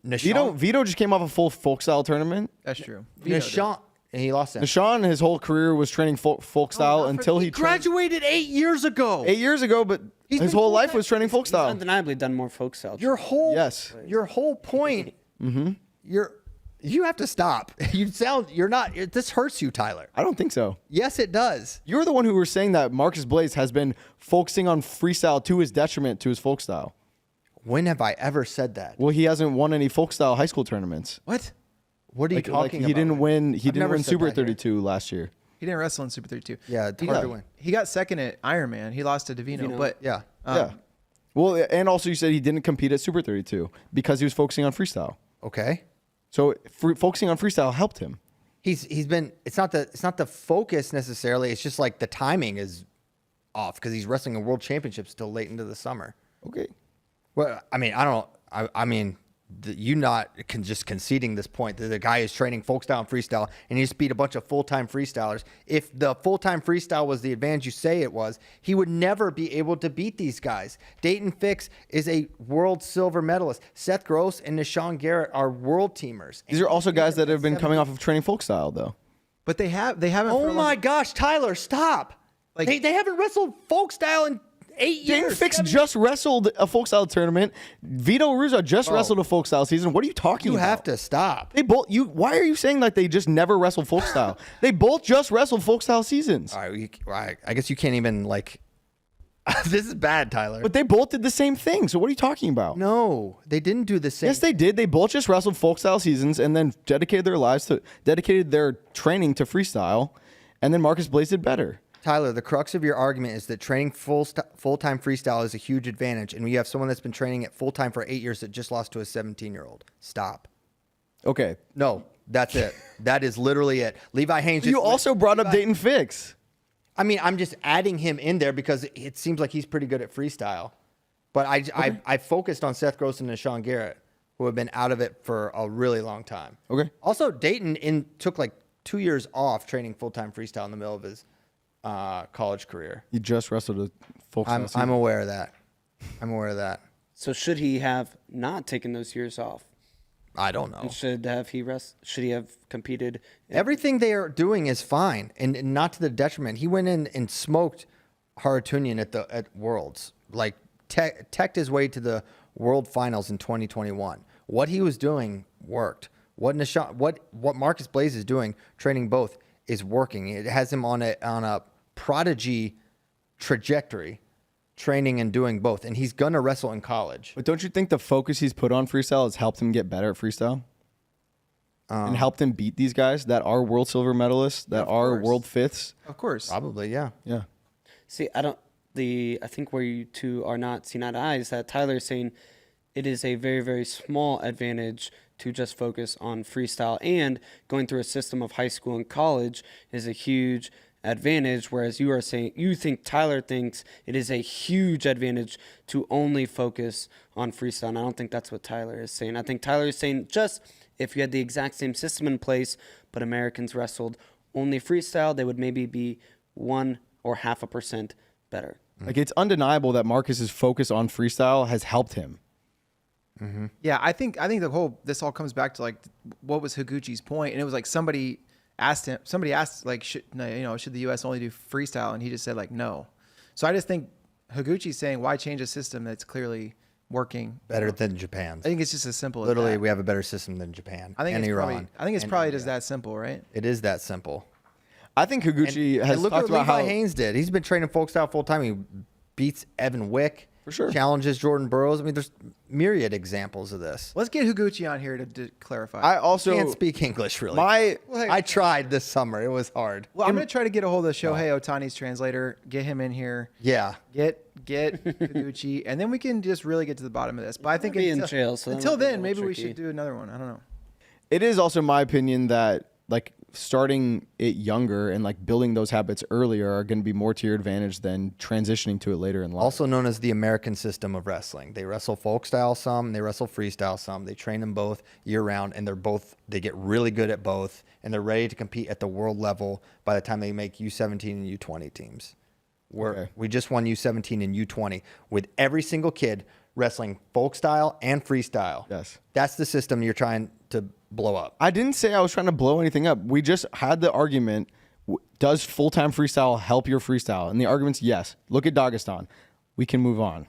Nishan. Vito just came off a full folk style tournament. That's true. Nishan. And he lost him. Nishan, his whole career was training folk style until he graduated 8 years ago. 8 years ago, but his whole life was training folk He's style. undeniably done more folk style. Your whole point. You have to stop. You're not. This hurts you, Tyler. I don't think so. Yes, it does. You're the one who were saying that Marcus Blaze has been focusing on freestyle to his detriment to his folk style. When have I ever said that? Well, he hasn't won any folk style high school tournaments. What? What are you talking about? He didn't win. He didn't never win said Super that here. 32 last year. He didn't wrestle in Super 32. Yeah, it's hard to win. He got second at Ironman. He lost to Davino. But Yeah. Yeah. Well, and also you said he didn't compete at Super 32 because he was focusing on freestyle. Okay. So focusing on freestyle helped him. He's been. It's not the focus necessarily. It's just like the timing is off because he's wrestling in world championships till late into the summer. Okay. Well, I mean, I don't. I mean, you not just conceding this point that the guy is training folk style and freestyle, and he just beat a bunch of full-time freestylers. If the full-time freestyle was the advantage you say it was, he would never be able to beat these guys. Dayton Fix is a world silver medalist. Seth Gross and Nishan Garrett are world teamers. These are also guys that have been coming off of training folk style, though. But they haven't. Oh my gosh, Tyler, stop! Like- they haven't wrestled folk style in 8 Dayton years. Fix just wrestled a folk style tournament. Vito Ruza just wrestled a folk style season. What are you talking You about? have to stop. They both. Why are you saying that they just never wrestled folk style? They both just wrestled folk style seasons. All right, I guess you can't even like. This is bad, Tyler. But they both did the same thing. So what are you talking about? No, they didn't do the same. Yes, they did. They both just wrestled folk style seasons and then dedicated their training to freestyle. And then Marcus Blaze did better. Tyler, the crux of your argument is that training full-time freestyle is a huge advantage, and we have someone that's been training it full-time for 8 years that just lost to a 17-year-old. Stop. Okay. No, that's it. That is literally it. Levi Haynes. You also brought up Dayton Fix. I mean, I'm just adding him in there because it seems like he's pretty good at freestyle. But I focused on Seth Gross and Nishan Garrett, who have been out of it for a really long time. Okay. Also, Dayton took like 2 years off training full-time freestyle in the middle of his college career. You just wrestled a folk style season. I'm aware of that. I'm aware of that. So should he have not taken those years off? I don't know. And should he have competed? Everything they are doing is fine, and not to the detriment. He went in and smoked Haratunian at Worlds, like teched his way to the World Finals in 2021. What he was doing worked. What Marcus Blaze is doing, training both, is working. It has him on a prodigy trajectory, training and doing both, and he's gonna wrestle in college. But don't you think the focus he's put on freestyle has helped him get better at freestyle? And helped him beat these guys that are world silver medalists, that are world fifths? Of course. Probably, yeah. Yeah. See, I think where you two are not seeing eye to eye is that Tyler is saying it is a very, very small advantage to just focus on freestyle, and going through a system of high school and college is a huge advantage, whereas you are saying Tyler thinks it is a huge advantage to only focus on freestyle. And I don't think that's what Tyler is saying. I think Tyler is saying just if you had the exact same system in place, but Americans wrestled only freestyle, they would maybe be 1 or 0.5% better. Like, it's undeniable that Marcus's focus on freestyle has helped him. Mm-hmm. Yeah, I think this all comes back to like what was Higuchi's point, and it was like somebody asked like should the U.S. only do freestyle, and he just said like no. So I just think Higuchi's saying why change a system that's clearly working better than Japan's. I think it's just as simple. Literally, as that. We have a better system than Japan. I think and it's Iran. probably just that simple, right? It is that simple. I think Higuchi has look talked what about Levi how Haynes did. He's been training folk style full time. He beats Evan Wick. For sure. Challenges Jordan Burroughs. I mean, there's myriad examples of this. Let's get Higuchi on here to clarify. I also Can't speak English really. My I tried this summer. It was hard. Well, I'm going to try to get a hold of Shohei Ohtani's translator, get him in here. Yeah. Get Higuchi, and then we can just really get to the bottom of this. But I think Be in jail, so until that might be a then, little maybe we tricky. should do another one. I don't know. It is also my opinion that like starting it younger and like building those habits earlier are going to be more to your advantage than transitioning to it later in life. Also known as the American system of wrestling. They wrestle folk style some, they wrestle freestyle some. They train them both year round, and they get really good at both, and they're ready to compete at the world level by the time they make U17 and U20 teams. We just won U17 and U20 with every single kid wrestling folk style and freestyle. Yes. That's the system you're trying to blow up. I didn't say I was trying to blow anything up. We just had the argument, does full-time freestyle help your freestyle? And the argument's yes. Look at Dagestan. We can move on.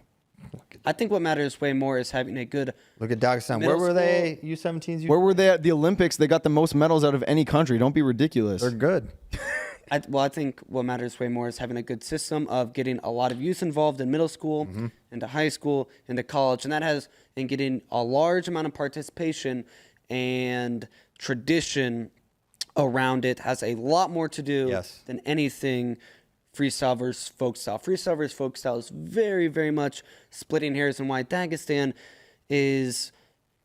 I think what matters way more is having a good. Look at Dagestan. Where Middle were they? U17s? Where were they at the Olympics? They got the most medals out of any country. Don't be ridiculous. They're good. I think what matters way more is having a good system of getting a lot of youth involved in middle school, into high school, into college, and getting a large amount of participation and tradition around it has a lot more to do than anything freestyle versus folk style. Freestyle versus folk style is very, very much splitting hairs, and why Dagestan is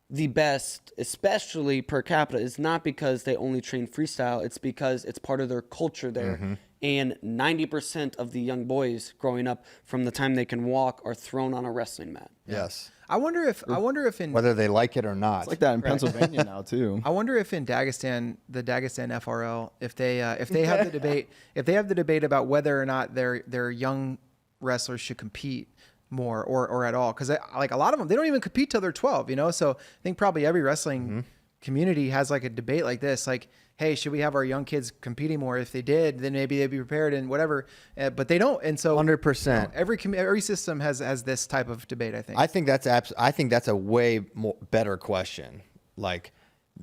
the best, especially per capita, is not because they only train freestyle. It's because it's part of their culture there. And 90% of the young boys growing up from the time they can walk are thrown on a wrestling mat. Yes. I wonder if in Whether they like it or not. It's like that in Pennsylvania now too. I wonder if in Dagestan, the Dagestan FRL, if they have the debate about whether or not their young wrestlers should compete more or at all, because like a lot of them, they don't even compete till they're 12, so I think probably every wrestling community has like a debate like this, like, hey, should we have our young kids competing more? If they did, then maybe they'd be prepared and whatever, but they don't, and so 100%. Every system has this type of debate. I think I think that's a way more better question. Like,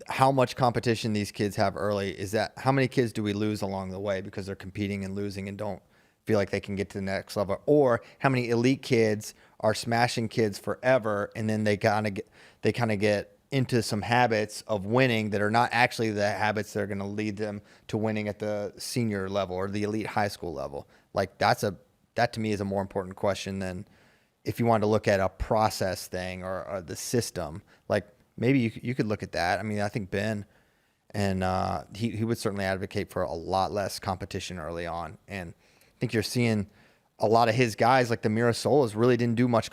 how much competition these kids have early is that how many kids do we lose along the way because they're competing and losing and don't feel like they can get to the next level, or how many elite kids are smashing kids forever and then they kind of get into some habits of winning that are not actually the habits that are going to lead them to winning at the senior level or the elite high school level. Like that to me is a more important question than if you wanted to look at a process thing or the system. Like maybe you could look at that. I mean, I think Ben and he would certainly advocate for a lot less competition early on. And I think you're seeing a lot of his guys, like the Mirasolas, really didn't do much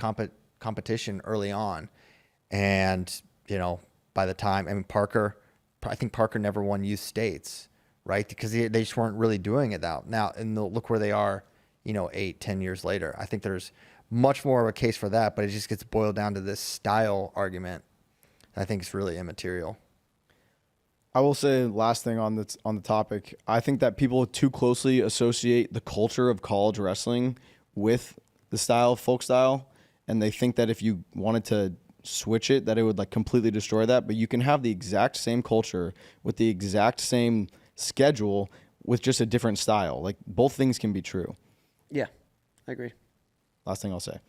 competition early on. And, by the time, I think Parker never won youth states, right? Because they just weren't really doing it now. And look where they are, 8-10 years later. I think there's much more of a case for that, but it just gets boiled down to this style argument I think it's really immaterial. I will say last thing on the topic. I think that people too closely associate the culture of college wrestling with the style, folk style, and they think that if you wanted to switch it, that it would like completely destroy that. But you can have the exact same culture with the exact same schedule with just a different style. Like both things can be true. Yeah, I agree. Last thing I'll say.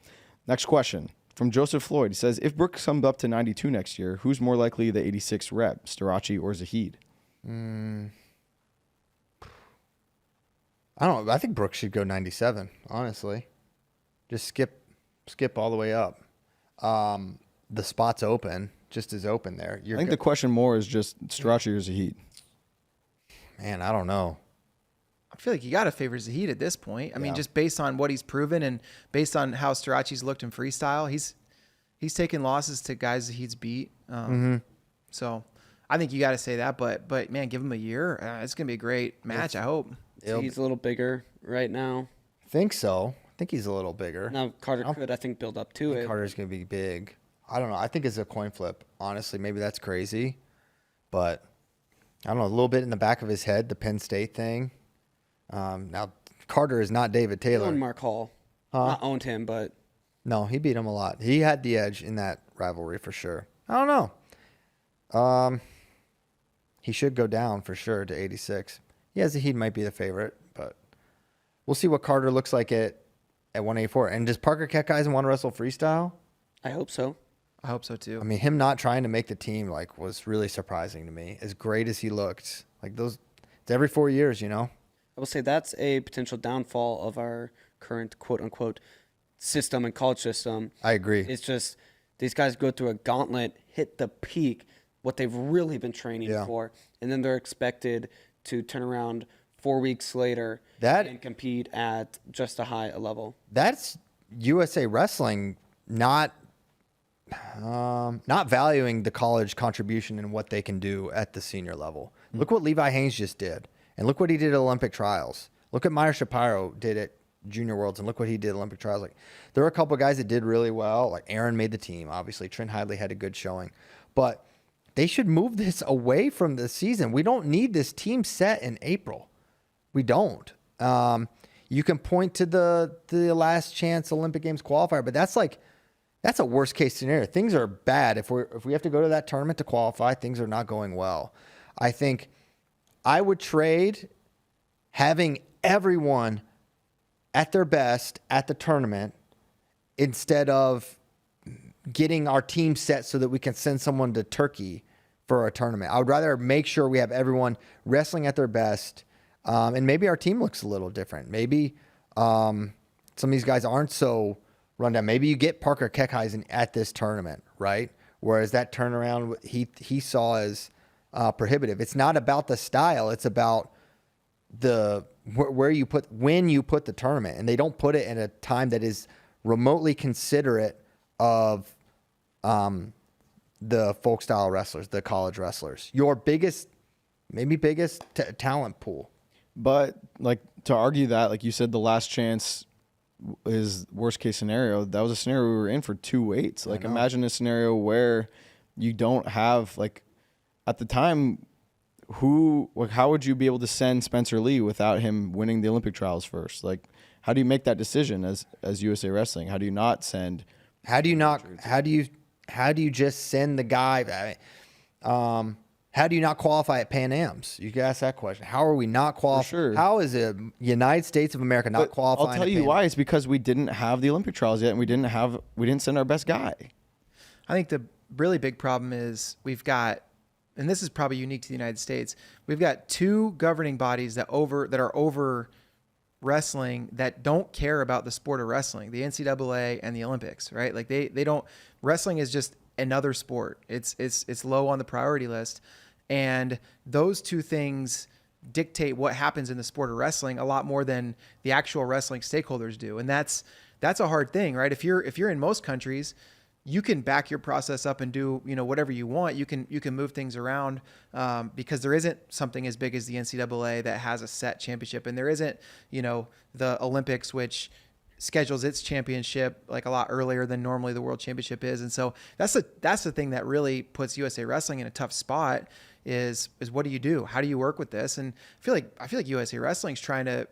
Next question. From Joseph Floyd, he says, if Brooks comes up to 92 next year, who's more likely the 86 rep, Starachi or Zahid? I don't know. I think Brooks should go 97, honestly. Just skip all the way up. The spot's open, just as open there. I think the question more is just Starachi or Zahid. Man, I don't know. I feel like you got to favor Zahid at this point. I mean, just based on what he's proven and based on how Starachi's looked in freestyle, he's taken losses to guys Zahid's beat. So I think you got to say that. But man, give him a year. It's gonna be a great match. I hope. He's a little bigger right now. Think so. I think he's a little bigger. Now Carter could, I think, build up to it. Carter's gonna be big. I don't know. I think it's a coin flip. Honestly, maybe that's crazy, but I don't know. A little bit in the back of his head, the Penn State thing. Now, Carter is not David Taylor. He owned Mark Hall. Not owned him, but No, he beat him a lot. He had the edge in that rivalry for sure. I don't know. He should go down for sure to 86. Yeah, Zahid might be the favorite, but we'll see what Carter looks like at 184. And does Parker Keckeisen want to wrestle freestyle? I hope so. I hope so too. I mean, him not trying to make the team was really surprising to me. As great as he looked, it's every 4 years, you know. I will say that's a potential downfall of our current quote-unquote system and college system. I agree. It's just these guys go through a gauntlet, hit the peak, what they've really been training for, and then they're expected to turn around 4 weeks later and compete at just a high level. That's USA Wrestling not valuing the college contribution and what they can do at the senior level. Look what Levi Haynes just did. And look what he did at Olympic trials. Look what Meyer Shapiro did at Junior Worlds, and look what he did at Olympic trials. There were a couple of guys that did really well. Like Aaron made the team, obviously. Trent Hidley had a good showing. But they should move this away from the season. We don't need this team set in April. We don't. You can point to the last chance Olympic Games qualifier, but that's a worst case scenario. Things are bad. If we have to go to that tournament to qualify, things are not going well. I think I would trade having everyone at their best at the tournament instead of getting our team set so that we can send someone to Turkey for a tournament. I would rather make sure we have everyone wrestling at their best, and maybe our team looks a little different. Maybe some of these guys aren't so run down. Maybe you get Parker Keckeisen at this tournament, right? Whereas that turnaround he saw as prohibitive. It's not about the style. It's about when you put the tournament, and they don't put it in a time that is remotely considerate of the folk style wrestlers, the college wrestlers, your biggest talent pool. But to argue that, like you said, the last chance is worst case scenario. That was a scenario we were in for 2 weights. Imagine a scenario where you don't have at the time, how would you be able to send Spencer Lee without him winning the Olympic trials first? How do you make that decision as USA Wrestling? How do you not send? How do you just send the guy? How do you not qualify at Pan Am's? You can ask that question. How are we not qualifying? Sure. How is the United States of America not qualifying? I'll tell you why. It's because we didn't have the Olympic trials yet, and we didn't send our best guy. I think the really big problem is we've got, and this is probably unique to the United States, we've got 2 governing bodies that are over wrestling that don't care about the sport of wrestling, the NCAA and the Olympics, right? They don't, wrestling is just another sport. It's low on the priority list. And those 2 things dictate what happens in the sport of wrestling a lot more than the actual wrestling stakeholders do. And that's a hard thing, right? If you're in most countries, you can back your process up and do, whatever you want. You can move things around because there isn't something as big as the NCAA that has a set championship, and there isn't, the Olympics, which schedules its championship like a lot earlier than normally the World Championship is. And so that's the thing that really puts USA Wrestling in a tough spot is what do you do? How do you work with this? And I feel like USA Wrestling's trying to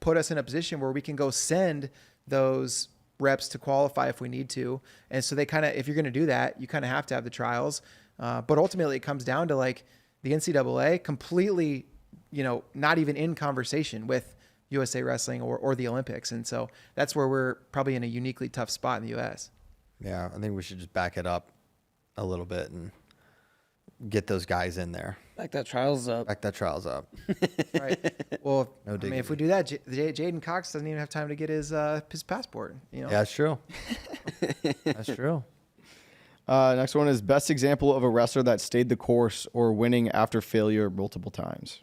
put us in a position where we can go send those reps to qualify if we need to. And so they kind of, if you're going to do that, you kind of have to have the trials. But ultimately it comes down to like the NCAA completely, not even in conversation with USA Wrestling or the Olympics. And so that's where we're probably in a uniquely tough spot in the US. Yeah. I think we should just back it up a little bit and get those guys in there. Back that trials up. Right. Well, No I mean, diggity. if we do that, Jaden Cox doesn't even have time to get his passport. Yeah, that's true. That's true. Next one is best example of a wrestler that stayed the course or winning after failure multiple times.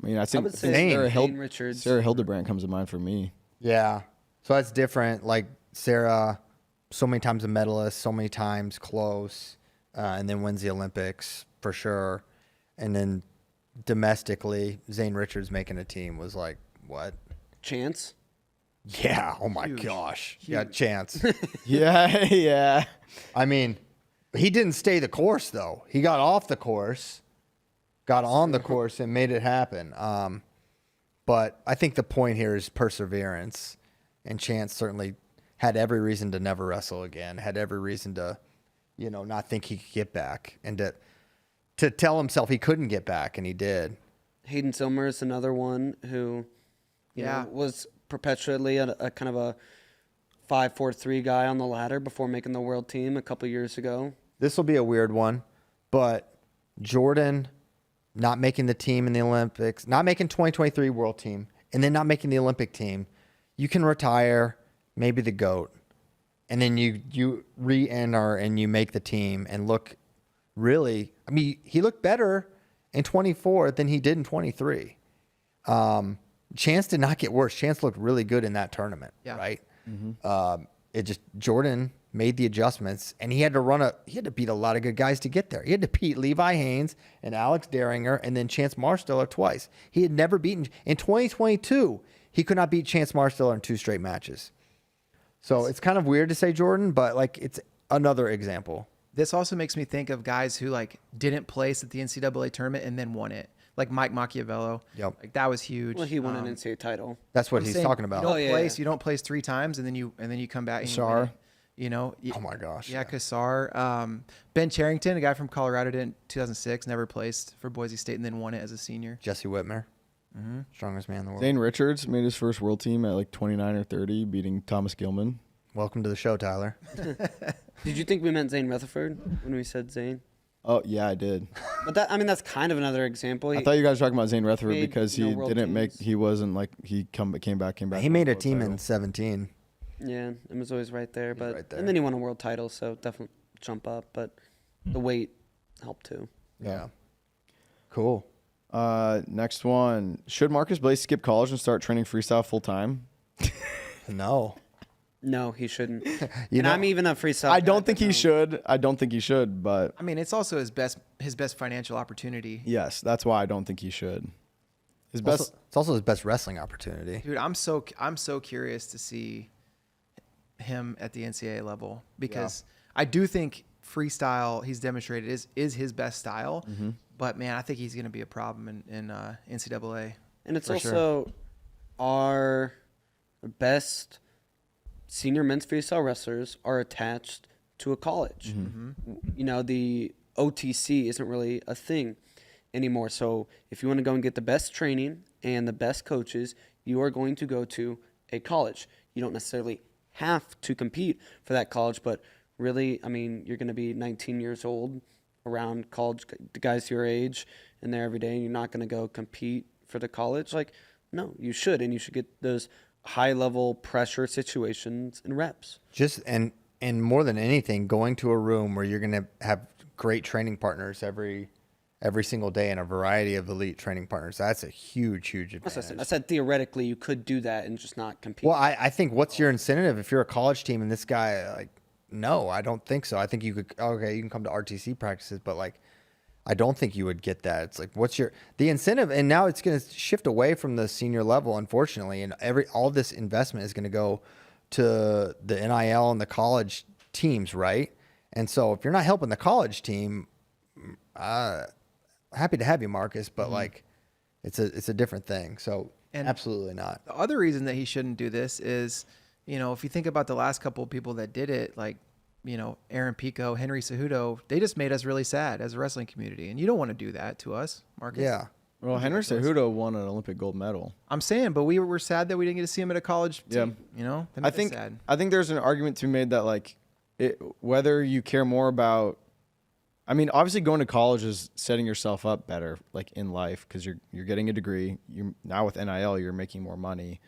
I mean, I think would say Sarah Richards. Sarah Hildebrand comes to mind for me. Yeah. So that's different. Like Sarah, so many times a medalist, so many times close, and then wins the Olympics for sure. And then domestically, Zane Richards making a team was like, what? Chance. Yeah. Oh my gosh. Yeah. Chance. Yeah. I mean, he didn't stay the course though. He got off the course, got on the course, and made it happen. But I think the point here is perseverance, and Chance certainly had every reason to never wrestle again. Had every reason to, not think he could get back, and to tell himself he couldn't get back, and he did. Hayden Silmer is another one who, was perpetually a kind of a 5'4" guy on the ladder before making the world team a couple years ago. This will be a weird one, but Jordan not making the team in the Olympics, not making 2023 world team, and then not making the Olympic team, you can retire, maybe the GOAT, and then you re-enter and you make the team and look really, I mean, he looked better in 24 than he did in 23. Chance did not get worse. Chance looked really good in that tournament, right? Mm-hmm. Jordan made the adjustments, and he had to beat a lot of good guys to get there. He had to beat Levi Haynes and Alex Daringer and then Chance Marsteller twice. He had never beaten in 2022. He could not beat Chance Marsteller in 2 straight matches. So it's kind of weird to say Jordan, but like it's another example. This also makes me think of guys who like didn't place at the NCAA tournament and then won it. Like Mike Machiavello. Yep. Like that was huge. Well, he won an NCAA title. That's what I'm he's saying talking about. You don't place 3 times and then you come back and you win Kassar. it. Oh my gosh. Yeah, Kassar. Ben Charrington, a guy from Colorado, did in 2006, never placed for Boise State and then won it as a senior. Jesse Whitmer, strongest man in the world. Zane Richards made his first world team at like 29 or 30, beating Thomas Gilman. Welcome to the show, Tyler. Did you think we meant Zane Rutherford when we said Zane? Oh, yeah, I did. But that's kind of another example. I thought you guys were talking about Zane Rutherford made because no he world didn't make, teams. he wasn't like, he came back. He made a team in 17. Yeah, it was always right there. But right there. And then he won a world title, so definitely jump up. But the weight helped too. Yeah. Cool. Next one. Should Marcus Blaze skip college and start training freestyle full time? No. No, he shouldn't. You and know- I'm even a freestyle. I guy, don't think but he no. should. I don't think he should, but I mean, it's also his best financial opportunity. yes, that's why I don't think he should. His Also, best. it's also his best wrestling opportunity. Dude, I'm so curious to see him at the NCAA level because I do think freestyle he's demonstrated is his best style. Mm-hmm. But man, I think he's going to be a problem in NCAA. And it's For also our best senior men's freestyle wrestlers are attached to a college. The OTC isn't really a thing anymore. So if you want to go and get the best training and the best coaches, you are going to go to a college. You don't necessarily have to compete for that college, but really, I mean, you're going to be 19 years old around college guys your age and there every day, and you're not going to go compete for the college. Like, no, you should, and you should get those high level pressure situations and reps. Just and more than anything, going to a room where you're going to have great training partners every single day and a variety of elite training partners. That's a huge advantage. I said theoretically you could do that and just not compete. Well, I think what's your incentive if you're a college team and this guy, like, no, I don't think so. I think you can come to RTC practices, but like I don't think you would get that. It's like, what's the incentive? And now it's going to shift away from the senior level, unfortunately. And all this investment is going to go to the NIL and the college teams, right? And so if you're not helping the college team, happy to have you, Marcus, but like it's a different thing. So absolutely not. The other reason that he shouldn't do this is, if you think about the last couple of people that did it, like, Aaron Pico, Henry Cejudo, they just made us really sad as a wrestling community. And you don't want to do that to us, Marcus. Yeah. Well, Henry Cejudo won an Olympic gold medal. I'm saying, but we were sad that we didn't get to see him at a college team. That made us sad. I think there's an argument to be made that like whether you care more about, I mean, obviously going to college is setting yourself up better, like in life, because you're getting a degree. You're now with NIL, you're making more money.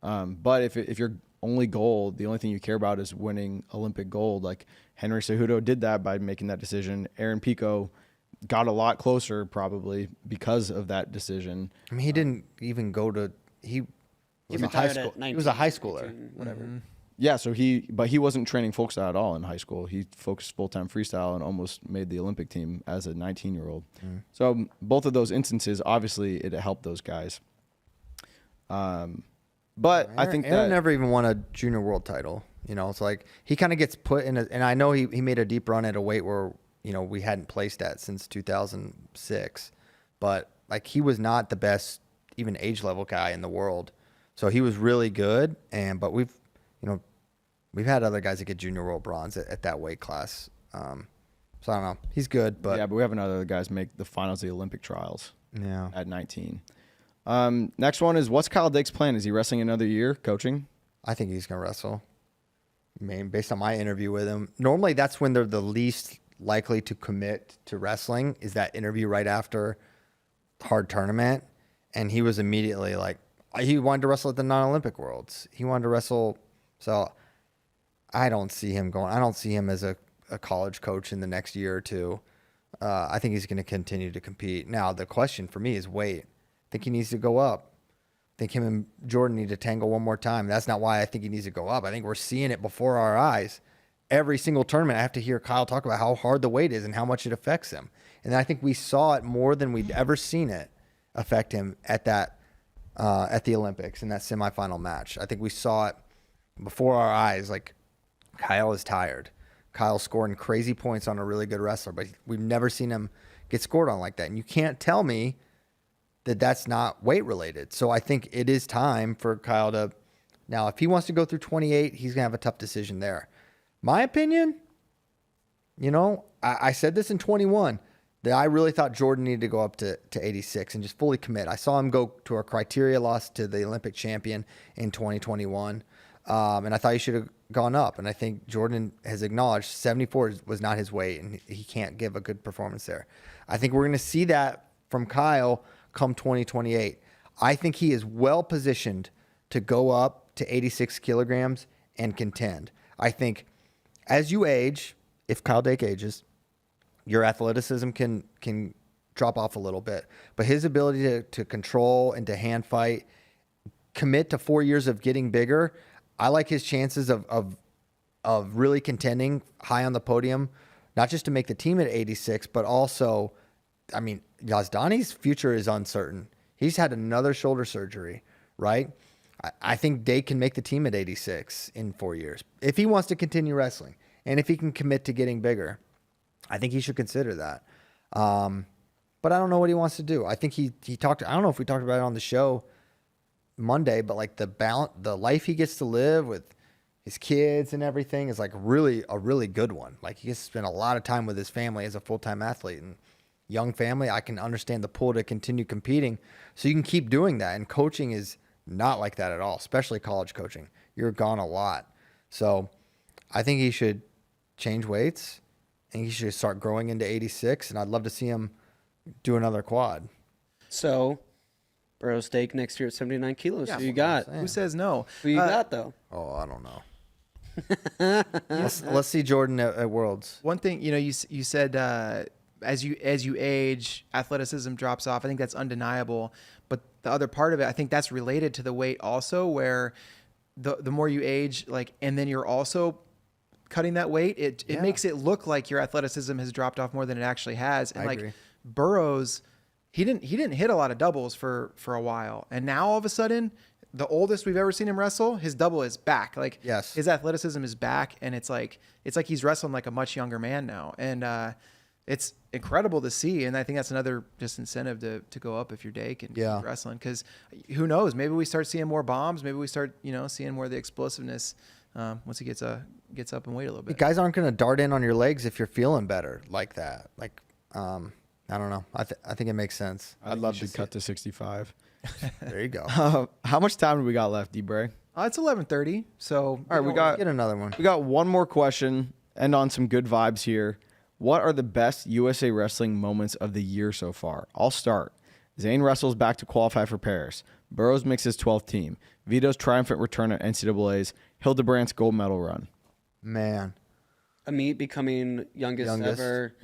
But if your only goal, the only thing you care about is winning Olympic gold, like Henry Cejudo did that by making that decision. Aaron Pico got a lot closer probably because of that decision. I mean, he didn't even go to he was a high school. He was a high schooler. 19, whatever. Yeah, so he wasn't training folk style at all in high school. He focused full-time freestyle and almost made the Olympic team as a 19-year-old. So both of those instances, obviously, it helped those guys. But I think Aaron that never even won a junior world title. It's like he kind of gets put in and I know he made a deep run at a weight where, we hadn't placed at since 2006. But like he was not the best even age level guy in the world. So he was really good. But we've had other guys that get junior world bronze at that weight class. So I don't know. He's good, but yeah, but we haven't had other guys make the finals of the Olympic trials. Yeah. At 19. Next one is, what's Kyle Dake's plan? Is he wrestling another year, coaching? I think he's going to wrestle. I mean, based on my interview with him, normally that's when they're the least likely to commit to wrestling, is that interview right after hard tournament. And he was immediately like, he wanted to wrestle at the non-Olympic Worlds. He wanted to wrestle. So I don't see him going. I don't see him as a college coach in the next year or two. I think he's going to continue to compete. Now, the question for me is weight. I think he needs to go up. I think him and Jordan need to tangle one more time. That's not why I think he needs to go up. I think we're seeing it before our eyes. Every single tournament, I have to hear Kyle talk about how hard the weight is and how much it affects him. And I think we saw it more than we'd ever seen it affect him at the Olympics in that semifinal match. I think we saw it before our eyes. Like, Kyle is tired. Kyle's scoring crazy points on a really good wrestler, but we've never seen him get scored on like that. And you can't tell me that that's not weight related. So I think it is time for Kyle to, now if he wants to go through 28, he's gonna have a tough decision there. My opinion, I said this in 21, that I really thought Jordan needed to go up to 86 and just fully commit. I saw him go to a criteria loss to the Olympic champion in 2021. And I thought he should have gone up. And I think Jordan has acknowledged 74 was not his weight, and he can't give a good performance there. I think we're going to see that from Kyle come 2028. I think he is well positioned to go up to 86 kilograms and contend. I think as you age, if Kyle Dake ages, your athleticism can drop off a little bit. But his ability to control and to hand fight, commit to 4 years of getting bigger, I like his chances of really contending high on the podium, not just to make the team at 86, but also, I mean, Yazdani's future is uncertain. He's had another shoulder surgery, right? I think Dake can make the team at 86 in 4 years if he wants to continue wrestling and if he can commit to getting bigger. I think he should consider that. But I don't know what he wants to do. I think he talked. I don't know if we talked about it on the show Monday, but like the life he gets to live with his kids and everything is like a really good one. Like, he gets to spend a lot of time with his family as a full-time athlete and young family. I can understand the pull to continue competing, so you can keep doing that. And coaching is not like that at all, especially college coaching. You're gone a lot. So I think he should change weights and he should start growing into 86. And I'd love to see him do another quad. So, Bro Steak next year at 79 kilos. Yeah, Who you got? Who says no? Who you got, though? Oh, I don't know. Let's see Jordan at Worlds. One thing, you said as you age, athleticism drops off. I think that's undeniable. But the other part of it, I think that's related to the weight also, where the more you age, like, and then you're also cutting that weight, it makes it look like your athleticism has dropped off more than it actually has. And I like agree. Burroughs, he didn't hit a lot of doubles for a while, and now all of a sudden, the oldest we've ever seen him wrestle, his double is back. Like Yes. his athleticism is back, and it's like he's wrestling like a much younger man now, and it's incredible to see. And I think that's another just incentive to go up if you're Dake and keep wrestling, because who knows, maybe we start seeing more bombs, maybe we start seeing more of the explosiveness once he gets up and weight a little bit. Guys aren't going to dart in on your legs if you're feeling better like that. Like, I don't know. I think it makes sense. I'd love to cut to 65. There you go. How much time do we got left, D-Bray? It's 11:30, so All right, Get another one. we got one more question. End on some good vibes here. What are the best USA Wrestling moments of the year so far? I'll start. Zayn wrestles back to qualify for Paris. Burroughs makes his 12th team. Vito's triumphant return at NCAA's. Hildebrandt's gold medal run. Man. Amit becoming youngest ever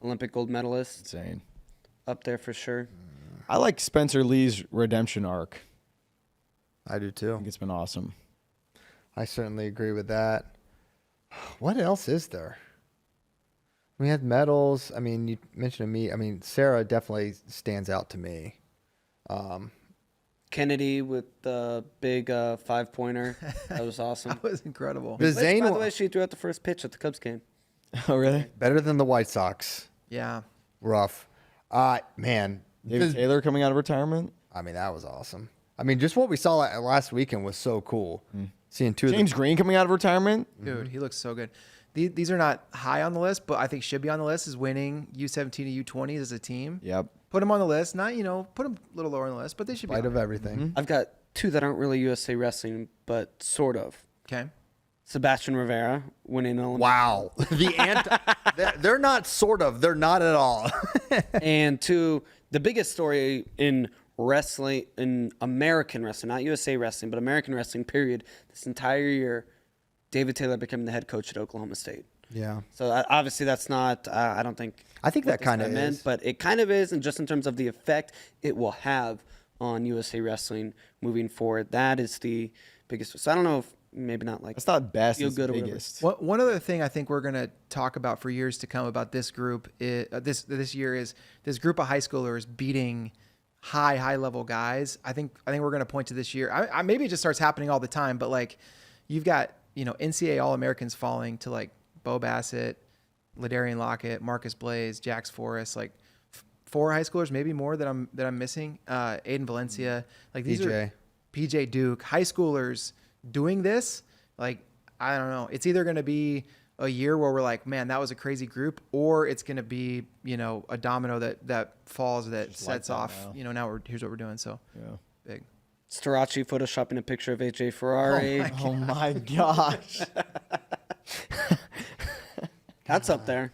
Olympic gold medalist. Insane. Up there for sure. I like Spencer Lee's redemption arc. I do I too. think it's been awesome. I certainly agree with that. What else is there? We had medals. I mean, you mentioned me. I mean, Sarah definitely stands out to me. Kennedy with the big 5-pointer. That was awesome. that was incredible. The Which, by Zayn the way, she threw out the first pitch at the Cubs game. Oh, really? better than the White Sox. Yeah. Rough. Man. David Taylor coming out of retirement? I mean, that was awesome. I mean, just what we saw last weekend was so cool. Seeing two James Green coming out of retirement? Dude, he looks so good. These are not high on the list, but I think should be on the list is winning U17 to U20s as a team. Yep. Put them on the list. Not, put them a little lower on the list, but they should be Spite on of everything. I've got two that aren't really USA Wrestling, but sort of. Okay. Sebastian Rivera winning an Olympic. Wow. They're not sort of. They're not at all. And two, the biggest story in wrestling, in American wrestling, not USA Wrestling, but American wrestling, period, this entire year, David Taylor became the head coach at Oklahoma State. Yeah. So obviously that's not, I don't think. I think what that this kind guy of meant, is. but it kind of is, and just in terms of the effect it will have on USA Wrestling moving forward, that is the biggest. So I don't know if maybe not like That's not best. feel It's good or whatever. biggest. One other thing I think we're going to talk about for years to come about this group this year is this group of high schoolers beating high level guys. I think we're going to point to this year. I maybe it just starts happening all the time, but like you've got NCAA All-Americans falling to like Bo Bassett, Ladarian Lockett, Marcus Blaze, Jax Forrest, like 4 high schoolers, maybe more that I'm missing. Aiden Valencia, like these are PJ Duke, high schoolers doing this. Like I don't know. It's either going to be a year where we're like, man, that was a crazy group, or it's going to be a domino that falls that Just like sets that off. now. Here's what we're doing. So Yeah. big. Starachi photoshopping a picture of AJ Ferrari. Oh my gosh. That's up there.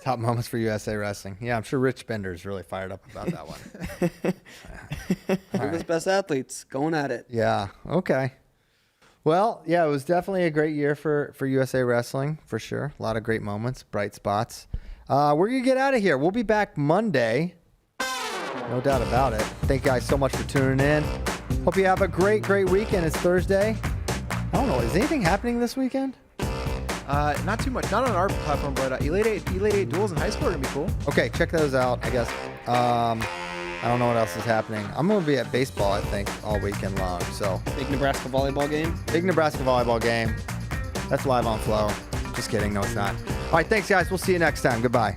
Top moments for USA Wrestling. Yeah, I'm sure Rich Bender's really fired up about that one. America's best athletes going at it. Yeah. Okay. Well, yeah, it was definitely a great year for USA Wrestling, for sure. A lot of great moments, bright spots. We're going to get out of here. We'll be back Monday. No doubt about it. Thank you guys so much for tuning in. Hope you have a great weekend. It's Thursday. I don't know. Is anything happening this weekend? Not too much. Not on our platform, but Elite Eight duels in high school are going to be cool. Okay, check those out, I guess. I don't know what else is happening. I'm going to be at baseball, I think, all weekend long. So Big Nebraska volleyball game. big Nebraska volleyball game. That's live on Flow. Just kidding. No, it's not. All right, thanks, guys. We'll see you next time. Goodbye.